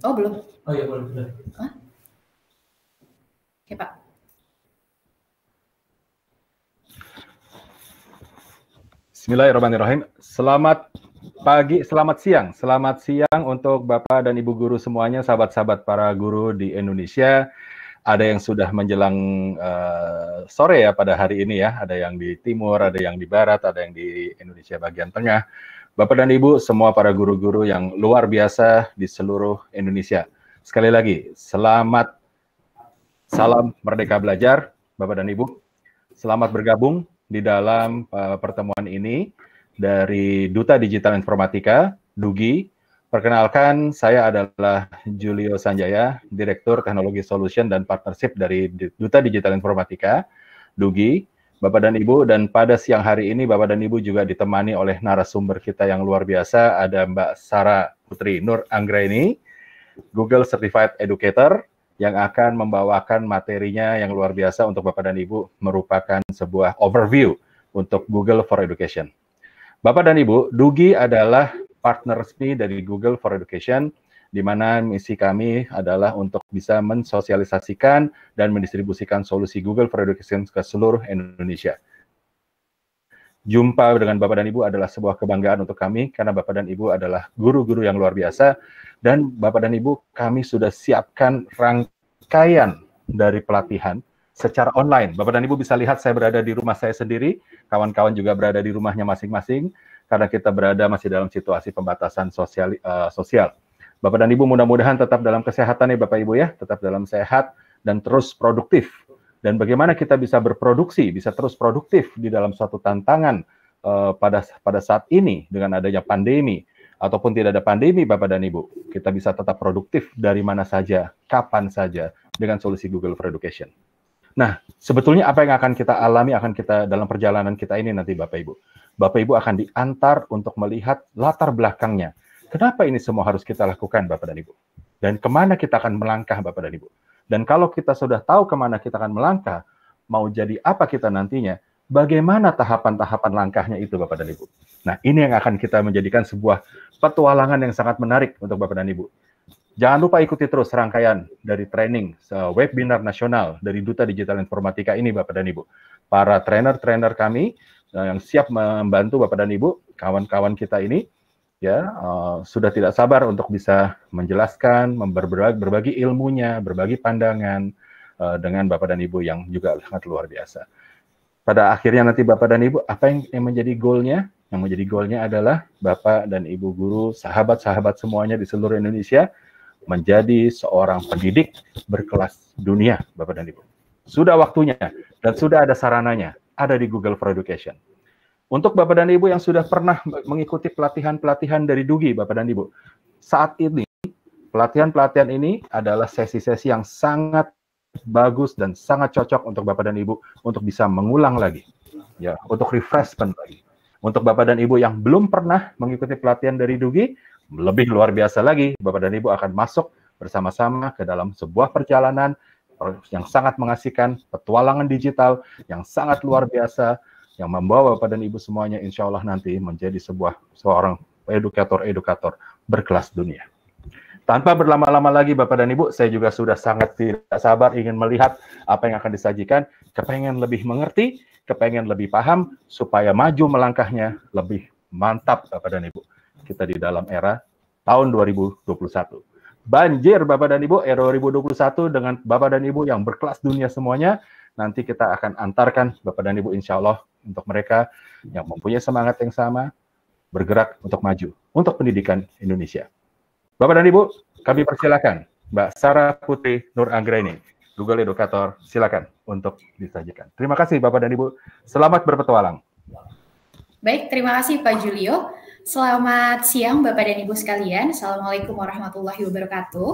Oh, belum. Oh iya, boleh. Hah? Oke, Pak. Bismillahirrahmanirrahim. Selamat pagi, selamat siang untuk Bapak dan Ibu guru semuanya, sahabat-sahabat para guru di Indonesia. Ada yang sudah menjelang sore ya pada hari ini ya, ada yang di timur, ada yang di barat, ada yang di Indonesia bagian tengah. Bapak dan Ibu, semua para guru-guru yang luar biasa di seluruh Indonesia. Sekali lagi, salam Merdeka Belajar, Bapak dan Ibu. Selamat bergabung di dalam pertemuan ini dari Duta Digital Informatika, DUGI. Perkenalkan, saya adalah Julio Sanjaya, Direktur Teknologi Solution dan Partnership dari Duta Digital Informatika, DUGI. Bapak dan Ibu, dan pada siang hari ini Bapak dan Ibu juga ditemani oleh narasumber kita yang luar biasa, ada Mbak Sarah Putri Nur Anggraini, Google Certified Educator, yang akan membawakan materinya yang luar biasa untuk Bapak dan Ibu, merupakan sebuah overview untuk Google for Education. Bapak dan Ibu, DUGI adalah partner resmi dari Google for Education, di mana misi kami adalah untuk bisa mensosialisasikan dan mendistribusikan solusi Google for Education ke seluruh Indonesia. Jumpa dengan Bapak dan Ibu adalah sebuah kebanggaan untuk kami, karena Bapak dan Ibu adalah guru-guru yang luar biasa, dan Bapak dan Ibu, kami sudah siapkan rangkaian dari pelatihan secara online. Bapak dan Ibu bisa lihat saya berada di rumah saya sendiri, kawan-kawan juga berada di rumahnya masing-masing, karena kita berada masih dalam situasi pembatasan sosial. Bapak dan Ibu mudah-mudahan tetap dalam kesehatan ya Bapak Ibu ya, tetap dalam sehat dan terus produktif. Dan bagaimana kita bisa berproduksi, bisa terus produktif di dalam suatu tantangan pada saat ini dengan adanya pandemi, ataupun tidak ada pandemi Bapak dan Ibu, kita bisa tetap produktif dari mana saja, kapan saja, dengan solusi Google for Education. Nah, sebetulnya apa yang akan kita alami, akan kita dalam perjalanan kita ini nanti Bapak Ibu. Bapak Ibu akan diantar untuk melihat latar belakangnya. Kenapa ini semua harus kita lakukan Bapak dan Ibu? Dan kemana kita akan melangkah Bapak dan Ibu? Dan kalau kita sudah tahu kemana kita akan melangkah, mau jadi apa kita nantinya, bagaimana tahapan-tahapan langkahnya itu Bapak dan Ibu? Nah, ini yang akan kita menjadikan sebuah petualangan yang sangat menarik untuk Bapak dan Ibu. Jangan lupa ikuti terus rangkaian dari training webinar nasional dari Duta Digital Informatika ini Bapak dan Ibu. Para trainer-trainer kami yang siap membantu Bapak dan Ibu, kawan-kawan kita ini, ya sudah tidak sabar untuk bisa menjelaskan, berbagi ilmunya, berbagi pandangan dengan Bapak dan Ibu yang juga sangat luar biasa. Pada akhirnya nanti Bapak dan Ibu, apa yang menjadi goalnya? Yang menjadi goalnya adalah Bapak dan Ibu guru, sahabat-sahabat semuanya di seluruh Indonesia, menjadi seorang pendidik berkelas dunia, Bapak dan Ibu. Sudah waktunya dan sudah ada sarananya, ada di Google for Education. Untuk Bapak dan Ibu yang sudah pernah mengikuti pelatihan-pelatihan dari DUGI, Bapak dan Ibu, saat ini pelatihan-pelatihan ini adalah sesi-sesi yang sangat bagus dan sangat cocok untuk Bapak dan Ibu untuk bisa mengulang lagi, ya, untuk refreshment lagi. Untuk Bapak dan Ibu yang belum pernah mengikuti pelatihan dari DUGI, lebih luar biasa lagi, Bapak dan Ibu akan masuk bersama-sama ke dalam sebuah perjalanan yang sangat mengasihkan, petualangan digital yang sangat luar biasa, yang membawa Bapak dan Ibu semuanya insya Allah nanti menjadi seorang edukator berkelas dunia. Tanpa berlama-lama lagi Bapak dan Ibu, saya juga sudah sangat tidak sabar ingin melihat apa yang akan disajikan, kepengen lebih mengerti, kepengen lebih paham, supaya maju melangkahnya lebih mantap Bapak dan Ibu. Kita di dalam era tahun 2021. Banjir Bapak dan Ibu, era 2021 dengan Bapak dan Ibu yang berkelas dunia semuanya, nanti kita akan antarkan Bapak dan Ibu insya Allah untuk mereka yang mempunyai semangat yang sama, bergerak untuk maju, untuk pendidikan Indonesia. Bapak dan Ibu, kami persilakan Mbak Sarah Putri Nur Anggraini, Google Educator, silakan untuk disajikan. Terima kasih Bapak dan Ibu, selamat berpetualang. Baik, terima kasih Pak Julio. Selamat siang Bapak dan Ibu sekalian. Assalamualaikum warahmatullahi wabarakatuh.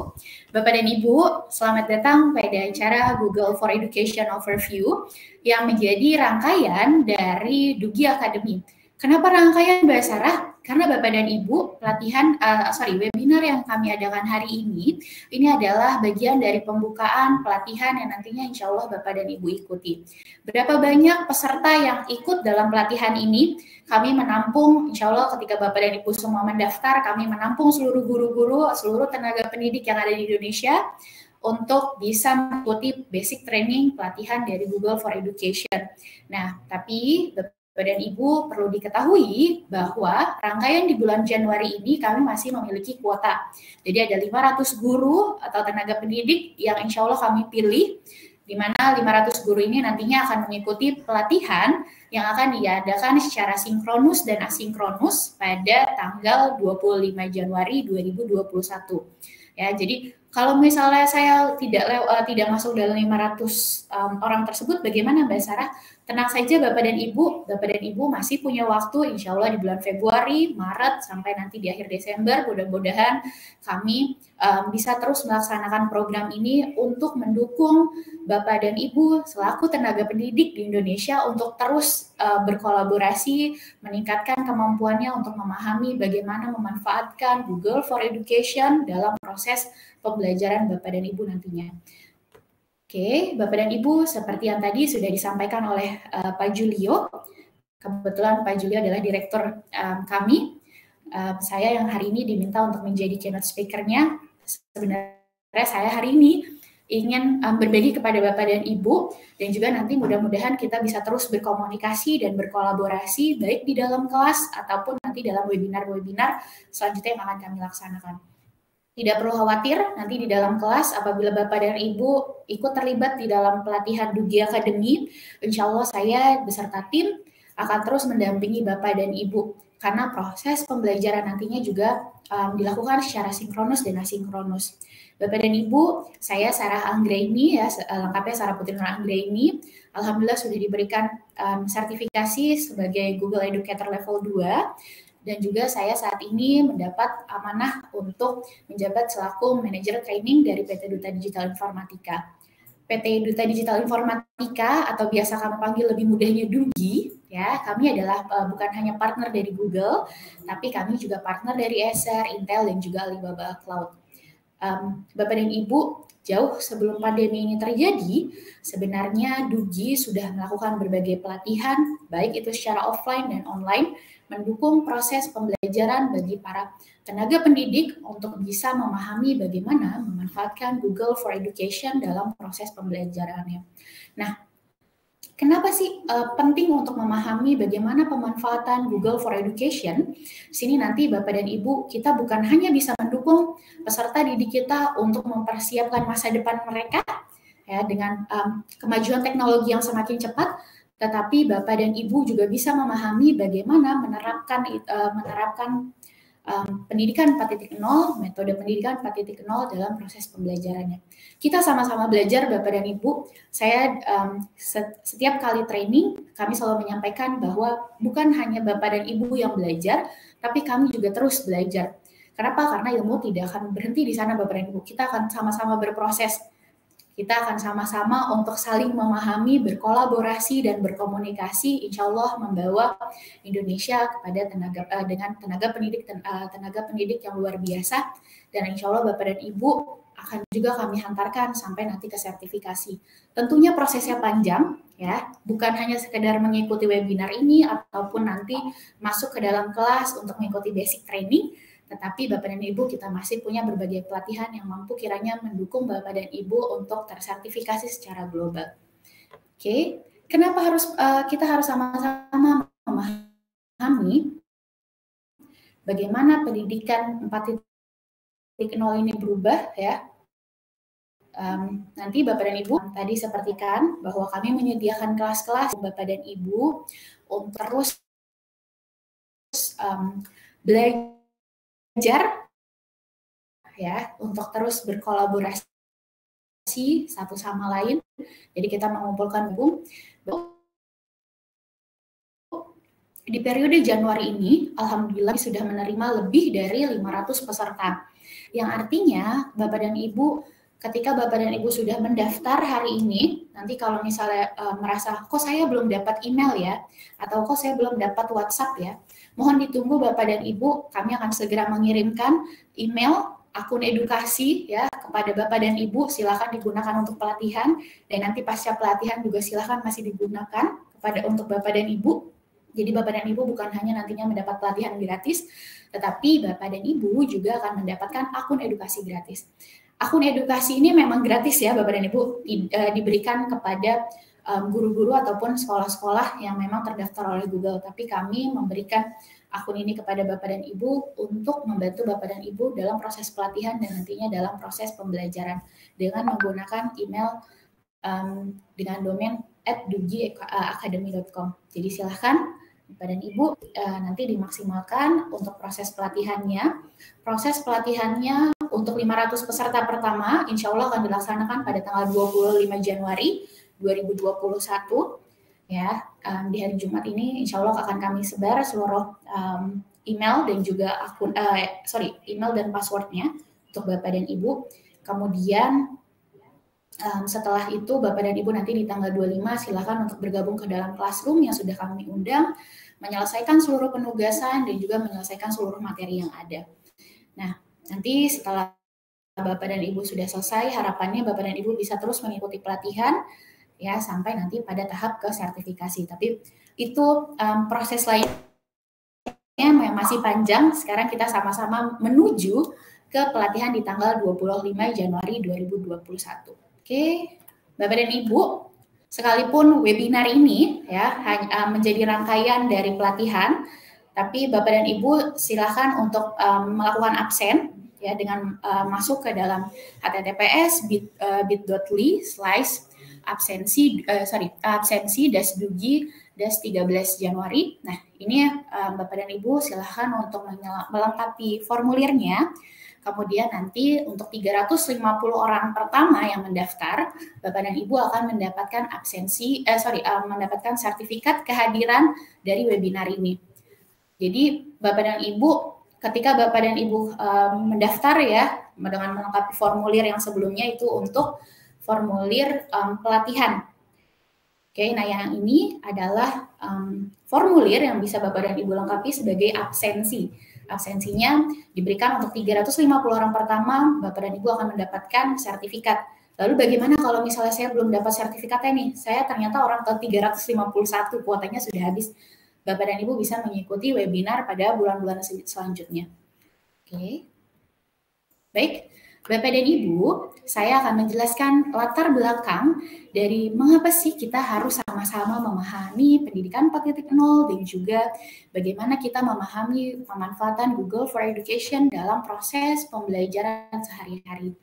Bapak dan Ibu, selamat datang pada acara Google for Education Overview yang menjadi rangkaian dari DUGI Academy. Kenapa rangkaian Mbak Sarah? Karena Bapak dan Ibu, webinar yang kami adakan hari ini adalah bagian dari pembukaan pelatihan yang nantinya insya Allah Bapak dan Ibu ikuti. Berapa banyak peserta yang ikut dalam pelatihan ini? Kami menampung, insya Allah ketika Bapak dan Ibu semua mendaftar, kami menampung seluruh guru-guru, seluruh tenaga pendidik yang ada di Indonesia untuk bisa mengikuti basic training pelatihan dari Google for Education. Nah, tapi Bapak dan Ibu perlu diketahui bahwa rangkaian di bulan Januari ini kami masih memiliki kuota. Jadi ada 500 guru atau tenaga pendidik yang insya Allah kami pilih, di mana 500 guru ini nantinya akan mengikuti pelatihan yang akan diadakan secara sinkronus dan asinkronus pada tanggal 25 Januari 2021. Ya, jadi kalau misalnya saya tidak masuk dalam 500 orang tersebut, bagaimana Mbak Sarah? Tenang saja Bapak dan Ibu masih punya waktu, insya Allah di bulan Februari, Maret, sampai nanti di akhir Desember, mudah-mudahan kami bisa terus melaksanakan program ini untuk mendukung Bapak dan Ibu selaku tenaga pendidik di Indonesia untuk terus berkolaborasi, meningkatkan kemampuannya untuk memahami bagaimana memanfaatkan Google for Education dalam proses pembelajaran Bapak dan Ibu nantinya. Oke, Bapak dan Ibu, seperti yang tadi sudah disampaikan oleh Pak Julio, kebetulan Pak Julio adalah direktur kami. Saya yang hari ini diminta untuk menjadi keynote speaker-nya. Sebenarnya saya hari ini ingin berbagi kepada Bapak dan Ibu, dan juga nanti mudah-mudahan kita bisa terus berkomunikasi dan berkolaborasi, baik di dalam kelas ataupun nanti dalam webinar-webinar selanjutnya yang akan kami laksanakan. Tidak perlu khawatir, nanti di dalam kelas apabila Bapak dan Ibu ikut terlibat di dalam pelatihan Dugi Academy, insya Allah saya beserta tim akan terus mendampingi Bapak dan Ibu. Karena proses pembelajaran nantinya juga dilakukan secara sinkronus dan asinkronus. Bapak dan Ibu, saya Sarah Anggraini, ya, lengkapnya Sarah Putri Nur Anggraini. Alhamdulillah sudah diberikan sertifikasi sebagai Google Educator Level 2. Dan juga saya saat ini mendapat amanah untuk menjabat selaku manajer training dari PT Duta Digital Informatika. PT Duta Digital Informatika atau biasa kami panggil lebih mudahnya DUGI, ya, kami adalah bukan hanya partner dari Google, tapi kami juga partner dari Acer, Intel, dan juga Alibaba Cloud. Bapak dan Ibu, jauh sebelum pandemi ini terjadi, sebenarnya DUGI sudah melakukan berbagai pelatihan, baik itu secara offline dan online, mendukung proses pembelajaran bagi para tenaga pendidik untuk bisa memahami bagaimana memanfaatkan Google for Education dalam proses pembelajarannya. Nah, kenapa sih penting untuk memahami bagaimana pemanfaatan Google for Education? Sini nanti Bapak dan Ibu, kita bukan hanya bisa mendukung peserta didik kita untuk mempersiapkan masa depan mereka ya dengan kemajuan teknologi yang semakin cepat, tetapi Bapak dan Ibu juga bisa memahami bagaimana menerapkan pendidikan 4.0, metode pendidikan 4.0 dalam proses pembelajarannya. Kita sama-sama belajar Bapak dan Ibu. Saya setiap kali training, kami selalu menyampaikan bahwa bukan hanya Bapak dan Ibu yang belajar, tapi kami juga terus belajar. Kenapa? Karena ilmu tidak akan berhenti di sana Bapak dan Ibu. Kita akan sama-sama berproses. Kita akan sama-sama untuk saling memahami, berkolaborasi, dan berkomunikasi, insya Allah membawa Indonesia kepada dengan tenaga pendidik yang luar biasa, dan insya Allah Bapak dan Ibu akan juga kami hantarkan sampai nanti ke sertifikasi. Tentunya prosesnya panjang, ya, bukan hanya sekedar mengikuti webinar ini ataupun nanti masuk ke dalam kelas untuk mengikuti basic training, tetapi Bapak dan Ibu kita masih punya berbagai pelatihan yang mampu kiranya mendukung Bapak dan Ibu untuk tersertifikasi secara global. Oke, kenapa kita harus sama-sama memahami bagaimana pendidikan 4.0 ini berubah, ya. Nanti Bapak dan Ibu tadi sepertikan bahwa kami menyediakan kelas-kelas Bapak dan Ibu untuk terus belajar ya, untuk terus berkolaborasi satu sama lain. Jadi kita mengumpulkan di periode Januari ini, alhamdulillah sudah menerima lebih dari 500 peserta. Yang artinya Bapak dan Ibu ketika Bapak dan Ibu sudah mendaftar hari ini, nanti kalau misalnya merasa, kok saya belum dapat email ya, atau kok saya belum dapat WhatsApp ya, mohon ditunggu Bapak dan Ibu, kami akan segera mengirimkan email akun edukasi ya kepada Bapak dan Ibu, silakan digunakan untuk pelatihan, dan nanti pasca pelatihan juga silakan masih digunakan untuk Bapak dan Ibu. Jadi Bapak dan Ibu bukan hanya nantinya mendapat pelatihan gratis, tetapi Bapak dan Ibu juga akan mendapatkan akun edukasi gratis. Akun edukasi ini memang gratis ya Bapak dan Ibu, diberikan kepada guru-guru ataupun sekolah-sekolah yang memang terdaftar oleh Google. Tapi kami memberikan akun ini kepada Bapak dan Ibu untuk membantu Bapak dan Ibu dalam proses pelatihan dan nantinya dalam proses pembelajaran dengan menggunakan email dengan domain @dugiacademy.com. Jadi silahkan Bapak dan Ibu nanti dimaksimalkan untuk proses pelatihannya. Proses pelatihannya untuk 500 peserta pertama, insya Allah akan dilaksanakan pada tanggal 25 Januari 2021. Ya, di hari Jumat ini insya Allah akan kami sebar seluruh email dan juga email dan passwordnya untuk Bapak dan Ibu. Kemudian setelah itu Bapak dan Ibu nanti di tanggal 25 silakan untuk bergabung ke dalam classroom yang sudah kami undang, menyelesaikan seluruh penugasan dan juga menyelesaikan seluruh materi yang ada. Nah, nanti setelah Bapak dan Ibu sudah selesai, harapannya Bapak dan Ibu bisa terus mengikuti pelatihan ya sampai nanti pada tahap ke sertifikasi. Tapi itu proses lainnya masih panjang. Sekarang kita sama-sama menuju ke pelatihan di tanggal 25 Januari 2021. Oke, Bapak dan Ibu, sekalipun webinar ini ya hanya menjadi rangkaian dari pelatihan, tapi Bapak dan Ibu silakan untuk melakukan absen ya dengan masuk ke dalam https bit.ly/absensi-dugi-13 Januari. Nah, ini Bapak dan Ibu silakan untuk melengkapi formulirnya. Kemudian nanti untuk 350 orang pertama yang mendaftar, Bapak dan Ibu akan mendapatkan mendapatkan sertifikat kehadiran dari webinar ini. Jadi Bapak dan Ibu, ketika Bapak dan Ibu mendaftar ya, dengan melengkapi formulir yang sebelumnya itu untuk formulir pelatihan. Oke, nah yang ini adalah formulir yang bisa Bapak dan Ibu lengkapi sebagai absensi. Absensinya diberikan untuk 350 orang pertama, Bapak dan Ibu akan mendapatkan sertifikat. Lalu bagaimana kalau misalnya saya belum dapat sertifikatnya nih? Saya ternyata orang ke 351, kuotanya sudah habis. Bapak dan Ibu bisa mengikuti webinar pada bulan-bulan selanjutnya. Oke. Baik, Bapak dan Ibu, saya akan menjelaskan latar belakang dari mengapa sih kita harus sama-sama memahami pendidikan 4.0 dan juga bagaimana kita memahami pemanfaatan Google for Education dalam proses pembelajaran sehari-hari.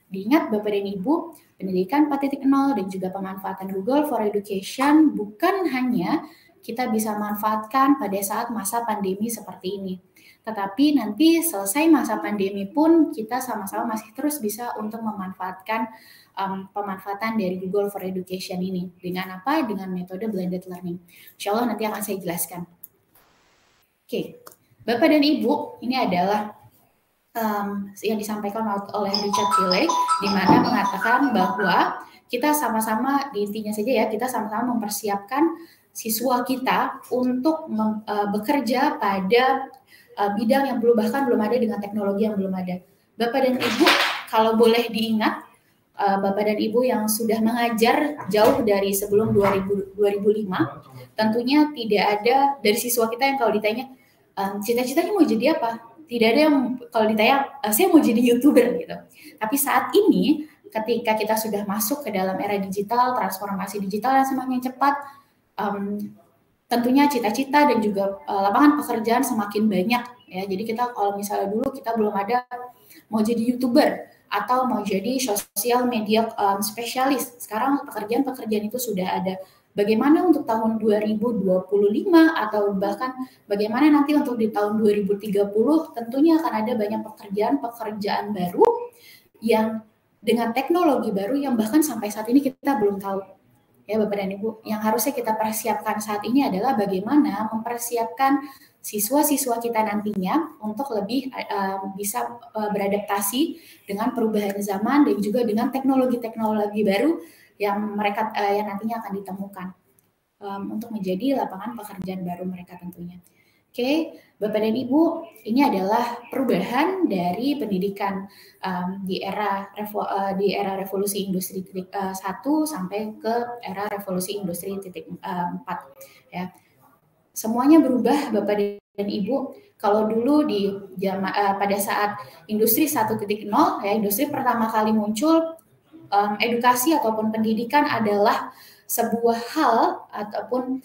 Diingat Bapak dan Ibu, pendidikan 4.0 dan juga pemanfaatan Google for Education bukan hanya kita bisa manfaatkan pada saat masa pandemi seperti ini. Tetapi nanti selesai masa pandemi pun kita sama-sama masih terus bisa untuk memanfaatkan pemanfaatan dari Google for Education ini. Dengan apa? Dengan metode blended learning. Insya Allah nanti akan saya jelaskan. Oke, Bapak dan Ibu, ini adalah yang disampaikan oleh Richard Tilley, di mana mengatakan bahwa kita sama-sama, di intinya saja ya, kita sama-sama mempersiapkan siswa kita untuk bekerja pada bidang yang bahkan belum ada dengan teknologi yang belum ada. Bapak dan Ibu, kalau boleh diingat, Bapak dan Ibu yang sudah mengajar jauh dari sebelum 2005, tentunya tidak ada dari siswa kita yang kalau ditanya, cita-citanya mau jadi apa? Tidak ada yang kalau ditanya, saya mau jadi YouTuber gitu. Tapi saat ini, ketika kita sudah masuk ke dalam era digital, transformasi digital yang semakin cepat, tentunya cita-cita dan juga lapangan pekerjaan semakin banyak ya. Jadi kita kalau misalnya dulu kita belum ada mau jadi YouTuber atau mau jadi sosial media spesialis, sekarang pekerjaan-pekerjaan itu sudah ada. Bagaimana untuk tahun 2025 atau bahkan bagaimana nanti untuk di tahun 2030, tentunya akan ada banyak pekerjaan-pekerjaan baru yang dengan teknologi baru yang bahkan sampai saat ini kita belum tahu. ya Bapak dan Ibu, yang harusnya kita persiapkan saat ini adalah bagaimana mempersiapkan siswa-siswa kita nantinya untuk lebih bisa beradaptasi dengan perubahan zaman dan juga dengan teknologi-teknologi baru yang mereka yang nantinya akan ditemukan untuk menjadi lapangan pekerjaan baru mereka tentunya. Oke, Bapak dan Ibu, ini adalah perubahan dari pendidikan di era revolusi industri 1 sampai ke era revolusi industri 4 ya. Semuanya berubah Bapak dan Ibu. Kalau dulu di pada saat industri 1.0 ya, industri pertama kali muncul, edukasi ataupun pendidikan adalah sebuah hal ataupun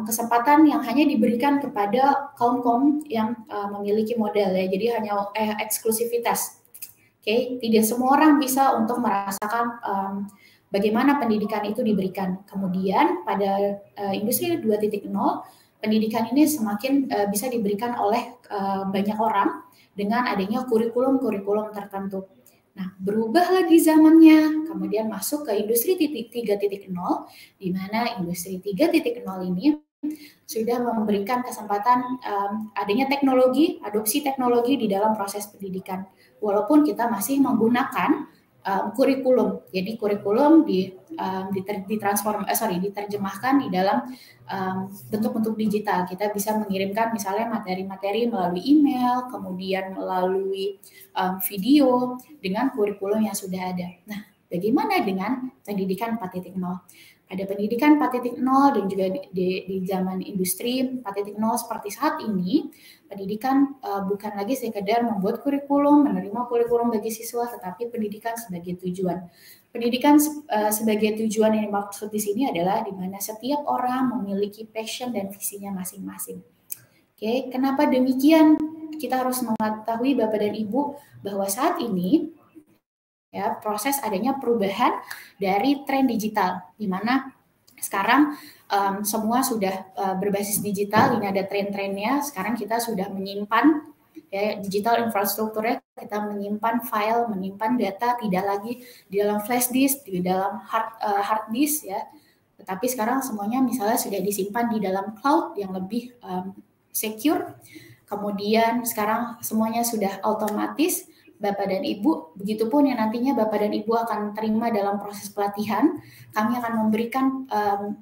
kesempatan yang hanya diberikan kepada kaum-kaum yang memiliki modal ya, jadi hanya eksklusivitas. Oke, tidak semua orang bisa untuk merasakan bagaimana pendidikan itu diberikan. Kemudian pada industri 2.0, pendidikan ini semakin bisa diberikan oleh banyak orang dengan adanya kurikulum-kurikulum tertentu. Nah, berubah lagi zamannya, kemudian masuk ke industri 3.0, di mana industri 3.0 ini sudah memberikan kesempatan adanya teknologi, adopsi teknologi di dalam proses pendidikan. Walaupun kita masih menggunakan kurikulum, jadi kurikulum diterjemahkan di dalam bentuk-bentuk digital. Kita bisa mengirimkan misalnya materi-materi melalui email, kemudian melalui video dengan kurikulum yang sudah ada. Nah, bagaimana dengan pendidikan 4.0? Pada pendidikan 4.0 dan juga di zaman industri 4.0 seperti saat ini, pendidikan bukan lagi sekedar membuat kurikulum, menerima kurikulum bagi siswa, tetapi pendidikan sebagai tujuan. Pendidikan sebagai tujuan yang dimaksud di sini adalah di mana setiap orang memiliki passion dan visinya masing-masing. Oke, kenapa demikian? Kita harus mengetahui Bapak dan Ibu bahwa saat ini ya proses adanya perubahan dari tren digital, di mana sekarang semua sudah berbasis digital. Ini ada tren-trennya. Sekarang kita sudah menyimpan ya, digital infrastrukturnya, kita menyimpan file, menyimpan data tidak lagi di dalam flash disk, di dalam hard disk ya. Tetapi sekarang semuanya misalnya sudah disimpan di dalam cloud yang lebih secure. Kemudian sekarang semuanya sudah otomatis. Bapak dan Ibu, begitupun yang nantinya Bapak dan Ibu akan terima dalam proses pelatihan, kami akan memberikan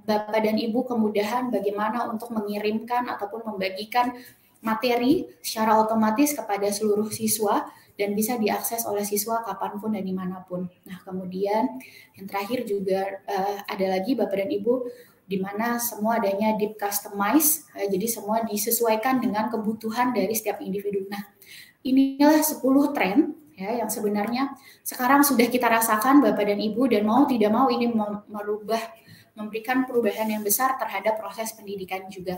Bapak dan Ibu kemudahan bagaimana untuk mengirimkan ataupun membagikan materi secara otomatis kepada seluruh siswa dan bisa diakses oleh siswa kapanpun dan dimanapun. Nah, kemudian yang terakhir juga ada lagi Bapak dan Ibu, di mana semua adanya deep customize, jadi semua disesuaikan dengan kebutuhan dari setiap individu. Nah, inilah 10 tren ya yang sebenarnya sekarang sudah kita rasakan Bapak dan Ibu, dan mau tidak mau ini memberikan perubahan yang besar terhadap proses pendidikan juga.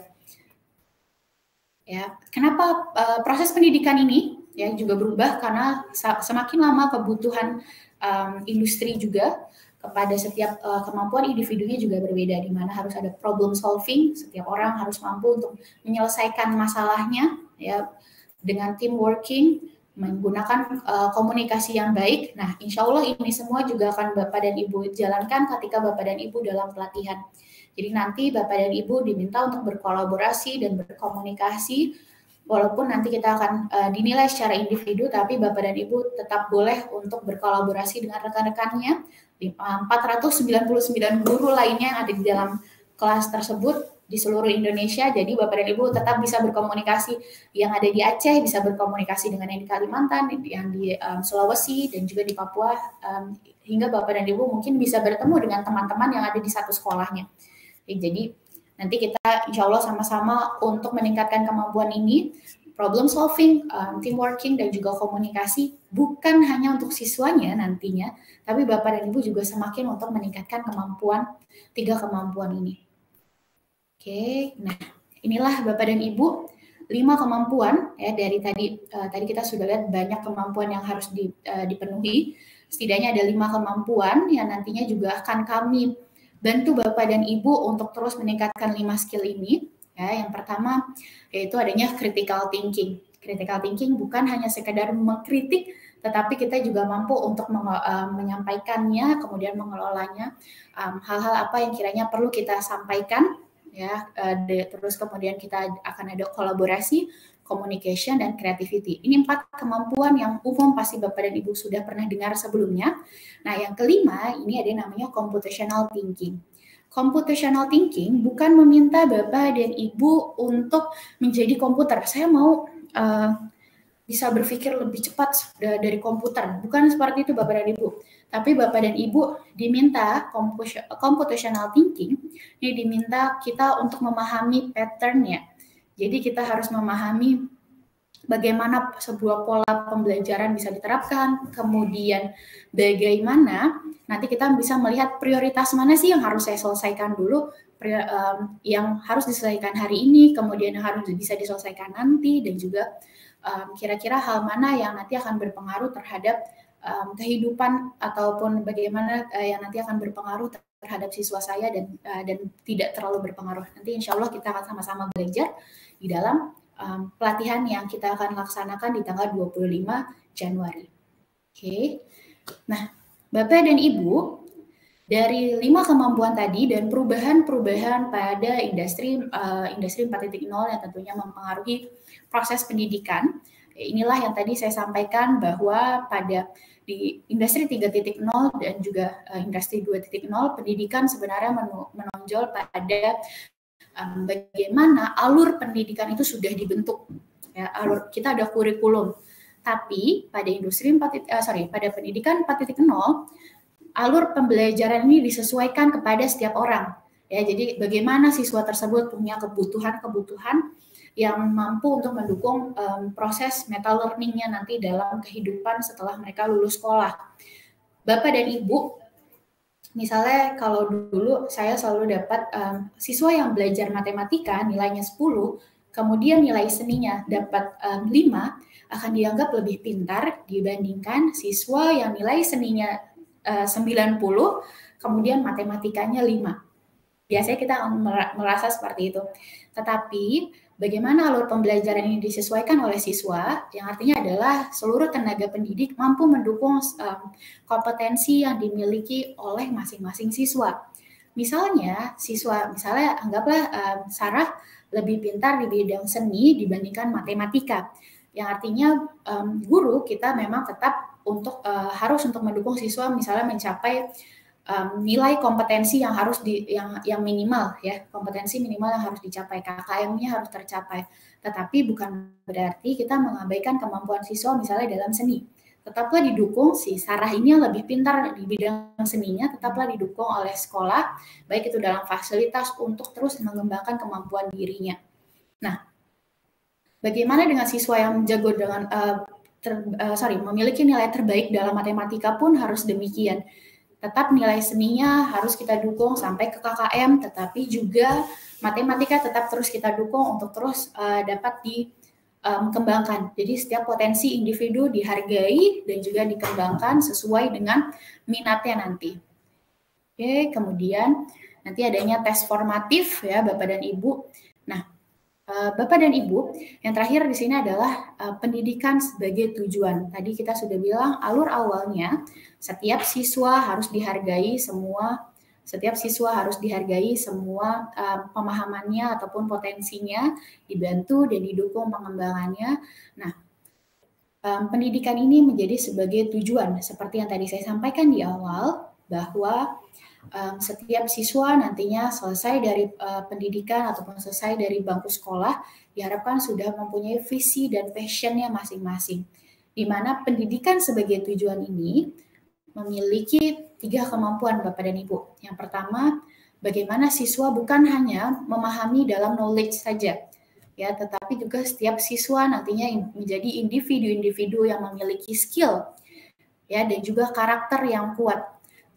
Ya, kenapa proses pendidikan ini ya juga berubah? Karena semakin lama kebutuhan industri juga kepada setiap kemampuan individunya juga berbeda, di mana harus ada problem solving, setiap orang harus mampu untuk menyelesaikan masalahnya ya dengan team working, menggunakan komunikasi yang baik. Nah, insya Allah ini semua juga akan Bapak dan Ibu jalankan ketika Bapak dan Ibu dalam pelatihan. Jadi nanti Bapak dan Ibu diminta untuk berkolaborasi dan berkomunikasi, walaupun nanti kita akan dinilai secara individu, tapi Bapak dan Ibu tetap boleh untuk berkolaborasi dengan rekan-rekannya, 499 guru lainnya yang ada di dalam kelas tersebut di seluruh Indonesia. Jadi Bapak dan Ibu tetap bisa berkomunikasi, yang ada di Aceh bisa berkomunikasi dengan yang di Kalimantan, yang di Sulawesi, dan juga di Papua, hingga Bapak dan Ibu mungkin bisa bertemu dengan teman-teman yang ada di satu sekolahnya. Jadi nanti kita insya Allah sama-sama untuk meningkatkan kemampuan ini, problem solving, team working, dan juga komunikasi, bukan hanya untuk siswanya nantinya, tapi Bapak dan Ibu juga semakin untuk meningkatkan kemampuan, 3 kemampuan ini. Oke, nah inilah Bapak dan Ibu 5 kemampuan ya, dari tadi kita sudah lihat banyak kemampuan yang harus dipenuhi. Setidaknya ada 5 kemampuan yang nantinya juga akan kami bantu Bapak dan Ibu untuk terus meningkatkan 5 skill ini. Ya, yang pertama yaitu adanya critical thinking. Critical thinking bukan hanya sekedar mengkritik, tetapi kita juga mampu untuk menyampaikannya, kemudian mengelolanya, hal-hal apa yang kiranya perlu kita sampaikan, ya, terus kemudian kita akan ada kolaborasi, communication, dan creativity. Ini 4 kemampuan yang umum pasti Bapak dan Ibu sudah pernah dengar sebelumnya. Nah, yang kelima, ini ada yang namanya computational thinking. Computational thinking bukan meminta Bapak dan Ibu untuk menjadi komputer. Saya mau bisa berpikir lebih cepat dari komputer. Bukan seperti itu Bapak dan Ibu. Tapi Bapak dan Ibu diminta computational thinking, ini diminta kita untuk memahami pattern-nya. Jadi kita harus memahami bagaimana sebuah pola pembelajaran bisa diterapkan, kemudian bagaimana nanti kita bisa melihat prioritas mana sih yang harus saya selesaikan dulu, yang harus diselesaikan hari ini, kemudian yang harus bisa diselesaikan nanti, dan juga kira-kira hal mana yang nanti akan berpengaruh terhadap kehidupan ataupun bagaimana yang nanti akan berpengaruh terhadap siswa saya dan tidak terlalu berpengaruh. Nanti insya Allah kita akan sama-sama belajar di dalam pelatihan yang kita akan laksanakan di tanggal 25 Januari. Oke. Nah, Bapak dan Ibu, dari 5 kemampuan tadi dan perubahan-perubahan pada industri 4.0 yang tentunya mempengaruhi proses pendidikan, inilah yang tadi saya sampaikan bahwa pada di industri 3.0 dan juga industri 2.0 pendidikan sebenarnya menonjol pada bagaimana alur pendidikan itu sudah dibentuk, ya, kita ada kurikulum. Tapi pada pada pendidikan 4.0 alur pembelajaran ini disesuaikan kepada setiap orang, ya. Jadi bagaimana siswa tersebut punya kebutuhan yang mampu untuk mendukung proses meta learning-nya nanti dalam kehidupan setelah mereka lulus sekolah. Bapak dan Ibu, misalnya kalau dulu saya selalu dapat siswa yang belajar matematika nilainya 10, kemudian nilai seninya dapat 5, akan dianggap lebih pintar dibandingkan siswa yang nilai seninya 90, kemudian matematikanya 5. Biasanya kita merasa seperti itu. Tetapi bagaimana alur pembelajaran ini disesuaikan oleh siswa, yang artinya adalah seluruh tenaga pendidik mampu mendukung kompetensi yang dimiliki oleh masing-masing siswa. Misalnya anggaplah Sarah lebih pintar di bidang seni dibandingkan matematika, yang artinya guru kita memang tetap harus untuk mendukung siswa misalnya mencapai nilai kompetensi yang harus yang minimal, ya, kompetensi minimal yang harus dicapai, KKM-nya harus tercapai. Tetapi bukan berarti kita mengabaikan kemampuan siswa misalnya dalam seni. Tetaplah didukung, si Sarah ini yang lebih pintar di bidang seninya tetaplah didukung oleh sekolah, baik itu dalam fasilitas untuk terus mengembangkan kemampuan dirinya. Nah, bagaimana dengan siswa yang jago dengan memiliki nilai terbaik dalam matematika pun harus demikian. Tetap nilai seninya harus kita dukung sampai ke KKM, tetapi juga matematika tetap terus kita dukung untuk terus dapat dikembangkan. Jadi setiap potensi individu dihargai dan juga dikembangkan sesuai dengan minatnya nanti. Oke, kemudian nanti adanya tes formatif, ya Bapak dan Ibu. Nah, Bapak dan Ibu, yang terakhir di sini adalah pendidikan sebagai tujuan. Tadi kita sudah bilang alur awalnya setiap siswa harus dihargai semua pemahamannya ataupun potensinya, dibantu dan didukung pengembangannya. Nah, pendidikan ini menjadi sebagai tujuan seperti yang tadi saya sampaikan di awal, bahwa setiap siswa nantinya selesai dari pendidikan ataupun selesai dari bangku sekolah diharapkan sudah mempunyai visi dan passion-nya masing-masing. Di mana pendidikan sebagai tujuan ini memiliki 3 kemampuan Bapak dan Ibu. Yang pertama, bagaimana siswa bukan hanya memahami dalam knowledge saja, ya, tetapi juga setiap siswa nantinya menjadi individu-individu yang memiliki skill, ya, dan juga karakter yang kuat,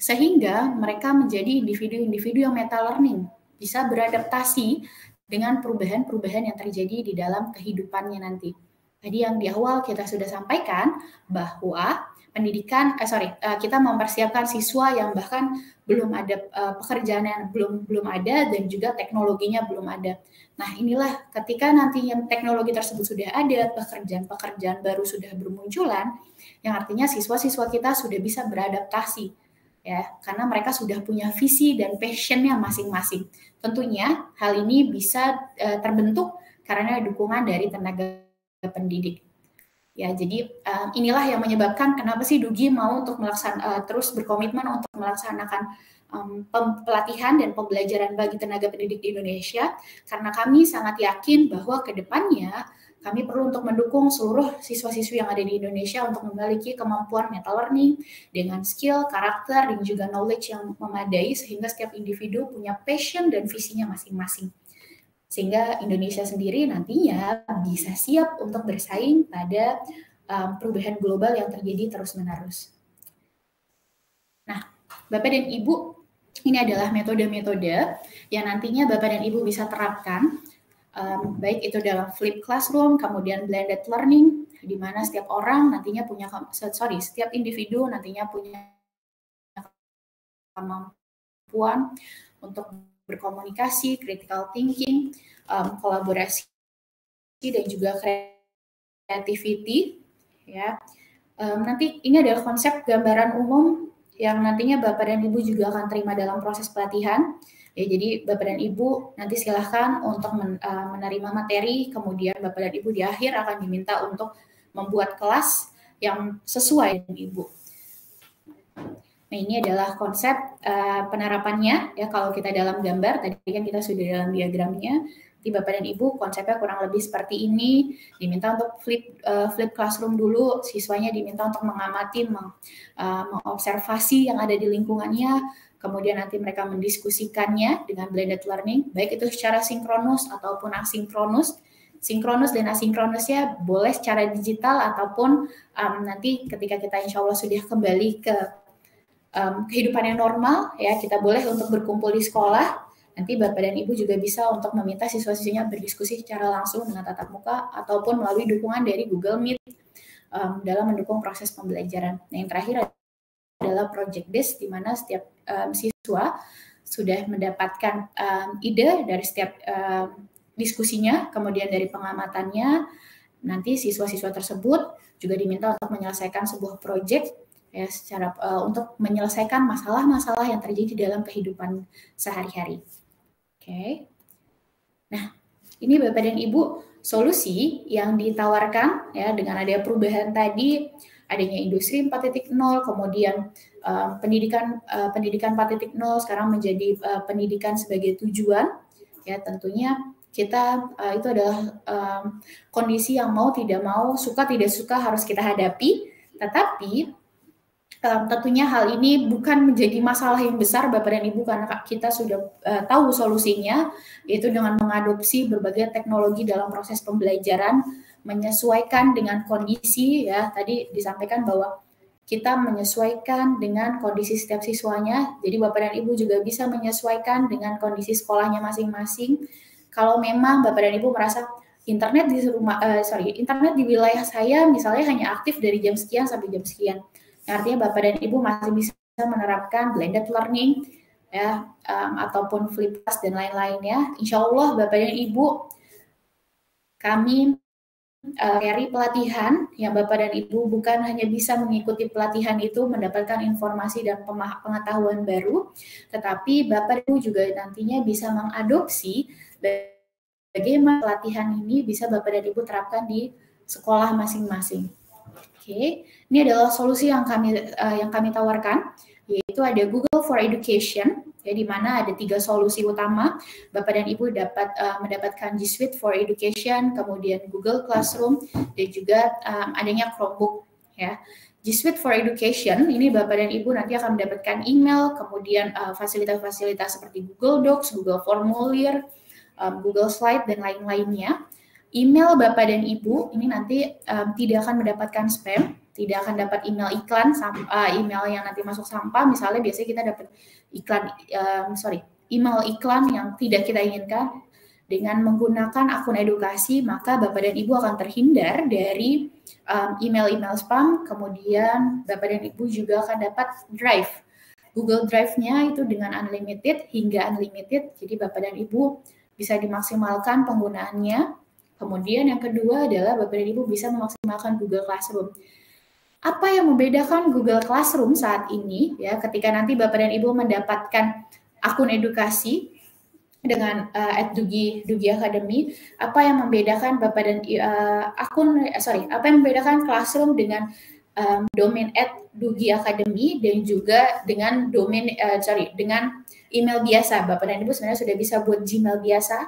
sehingga mereka menjadi individu-individu yang meta learning, bisa beradaptasi dengan perubahan-perubahan yang terjadi di dalam kehidupannya nanti. Tadi yang di awal kita sudah sampaikan bahwa kita mempersiapkan siswa yang bahkan belum ada pekerjaan yang belum ada dan juga teknologinya belum ada. Nah, inilah ketika nantinya teknologi tersebut sudah ada, pekerjaan baru sudah bermunculan, yang artinya siswa-siswa kita sudah bisa beradaptasi, ya, karena mereka sudah punya visi dan passion-nya masing-masing. Tentunya hal ini bisa terbentuk karena dukungan dari tenaga pendidik. Ya, jadi inilah yang menyebabkan kenapa sih Dugi mau untuk terus berkomitmen untuk melaksanakan pelatihan dan pembelajaran bagi tenaga pendidik di Indonesia, karena kami sangat yakin bahwa ke depannya kami perlu untuk mendukung seluruh siswa-siswi yang ada di Indonesia untuk memiliki kemampuan meta learning dengan skill, karakter, dan juga knowledge yang memadai sehingga setiap individu punya passion dan visinya masing-masing. Sehingga Indonesia sendiri nantinya bisa siap untuk bersaing pada perubahan global yang terjadi terus-menerus. Nah, Bapak dan Ibu, ini adalah metode-metode yang nantinya Bapak dan Ibu bisa terapkan, baik itu dalam flipped classroom, kemudian blended learning, di mana setiap orang nantinya setiap individu nantinya punya kemampuan untuk berkomunikasi, critical thinking, kolaborasi, dan juga creativity. Ya, nanti ini adalah konsep gambaran umum yang nantinya Bapak dan Ibu juga akan terima dalam proses pelatihan. Ya, jadi Bapak dan Ibu nanti silahkan untuk menerima materi, kemudian Bapak dan Ibu di akhir akan diminta untuk membuat kelas yang sesuai dengan Ibu. Nah, ini adalah konsep penerapannya, ya. Kalau kita dalam gambar, tadi kan kita sudah dalam diagramnya, di Bapak dan Ibu konsepnya kurang lebih seperti ini. Diminta untuk flip classroom dulu, siswanya diminta untuk mengamati, mengobservasi yang ada di lingkungannya, kemudian nanti mereka mendiskusikannya dengan blended learning, baik itu secara sinkronus ataupun asinkronus. Sinkronus dan asinkronusnya boleh secara digital ataupun nanti ketika kita insya Allah sudah kembali ke kehidupan yang normal, ya, kita boleh untuk berkumpul di sekolah. Nanti Bapak dan Ibu juga bisa untuk meminta siswa-siswinya berdiskusi secara langsung dengan tatap muka ataupun melalui dukungan dari Google Meet dalam mendukung proses pembelajaran. Nah, yang terakhir adalah project based, di mana setiap siswa sudah mendapatkan ide dari setiap diskusinya, kemudian dari pengamatannya. Nanti siswa-siswa tersebut juga diminta untuk menyelesaikan sebuah project, ya, secara untuk menyelesaikan masalah-masalah yang terjadi dalam kehidupan sehari-hari. Oke. Nah, ini Bapak dan Ibu solusi yang ditawarkan, ya, dengan adanya perubahan tadi, adanya industri 4.0, kemudian pendidikan 4.0 sekarang menjadi pendidikan sebagai tujuan, ya. Tentunya kita itu adalah kondisi yang mau tidak mau, suka tidak suka harus kita hadapi, tetapi tentunya hal ini bukan menjadi masalah yang besar Bapak dan Ibu, karena kita sudah tahu solusinya, yaitu dengan mengadopsi berbagai teknologi dalam proses pembelajaran, menyesuaikan dengan kondisi, ya. Tadi disampaikan bahwa kita menyesuaikan dengan kondisi setiap siswanya, jadi Bapak dan Ibu juga bisa menyesuaikan dengan kondisi sekolahnya masing-masing. Kalau memang Bapak dan Ibu merasa internet di wilayah saya misalnya hanya aktif dari jam sekian sampai jam sekian, artinya Bapak dan Ibu masih bisa menerapkan blended learning, ya, ataupun flip class dan lain-lainnya. Insya Allah Bapak dan Ibu, kami carry pelatihan yang Bapak dan Ibu bukan hanya bisa mengikuti pelatihan itu, mendapatkan informasi dan pengetahuan baru, tetapi Bapak dan Ibu juga nantinya bisa mengadopsi bagaimana pelatihan ini bisa Bapak dan Ibu terapkan di sekolah masing-masing. Oke, ini adalah solusi yang kami tawarkan, yaitu ada Google for Education, ya, di mana ada 3 solusi utama. Bapak dan Ibu dapat mendapatkan G Suite for Education, kemudian Google Classroom, dan juga adanya Chromebook, ya. G Suite for Education ini Bapak dan Ibu nanti akan mendapatkan email, kemudian fasilitas-fasilitas seperti Google Docs, Google Formulir, Google Slide, dan lain-lainnya. Email Bapak dan Ibu ini nanti tidak akan mendapatkan spam, tidak akan dapat email iklan, email yang nanti masuk sampah. Misalnya biasanya kita dapat email iklan yang tidak kita inginkan. Dengan menggunakan akun edukasi, maka Bapak dan Ibu akan terhindar dari email-email spam. Kemudian Bapak dan Ibu juga akan dapat Drive. Google Drive-nya itu dengan unlimited hingga unlimited, jadi Bapak dan Ibu bisa dimaksimalkan penggunaannya. Kemudian yang kedua adalah Bapak dan Ibu bisa memaksimalkan Google Classroom. apa yang membedakan Google Classroom saat ini ya, ketika nanti Bapak dan Ibu mendapatkan akun edukasi dengan @dugi Academy, apa yang membedakan Bapak dan apa yang membedakan Classroom dengan domain @dugi Academy dan juga dengan domain dengan email biasa. Bapak dan Ibu sebenarnya sudah bisa buat Gmail biasa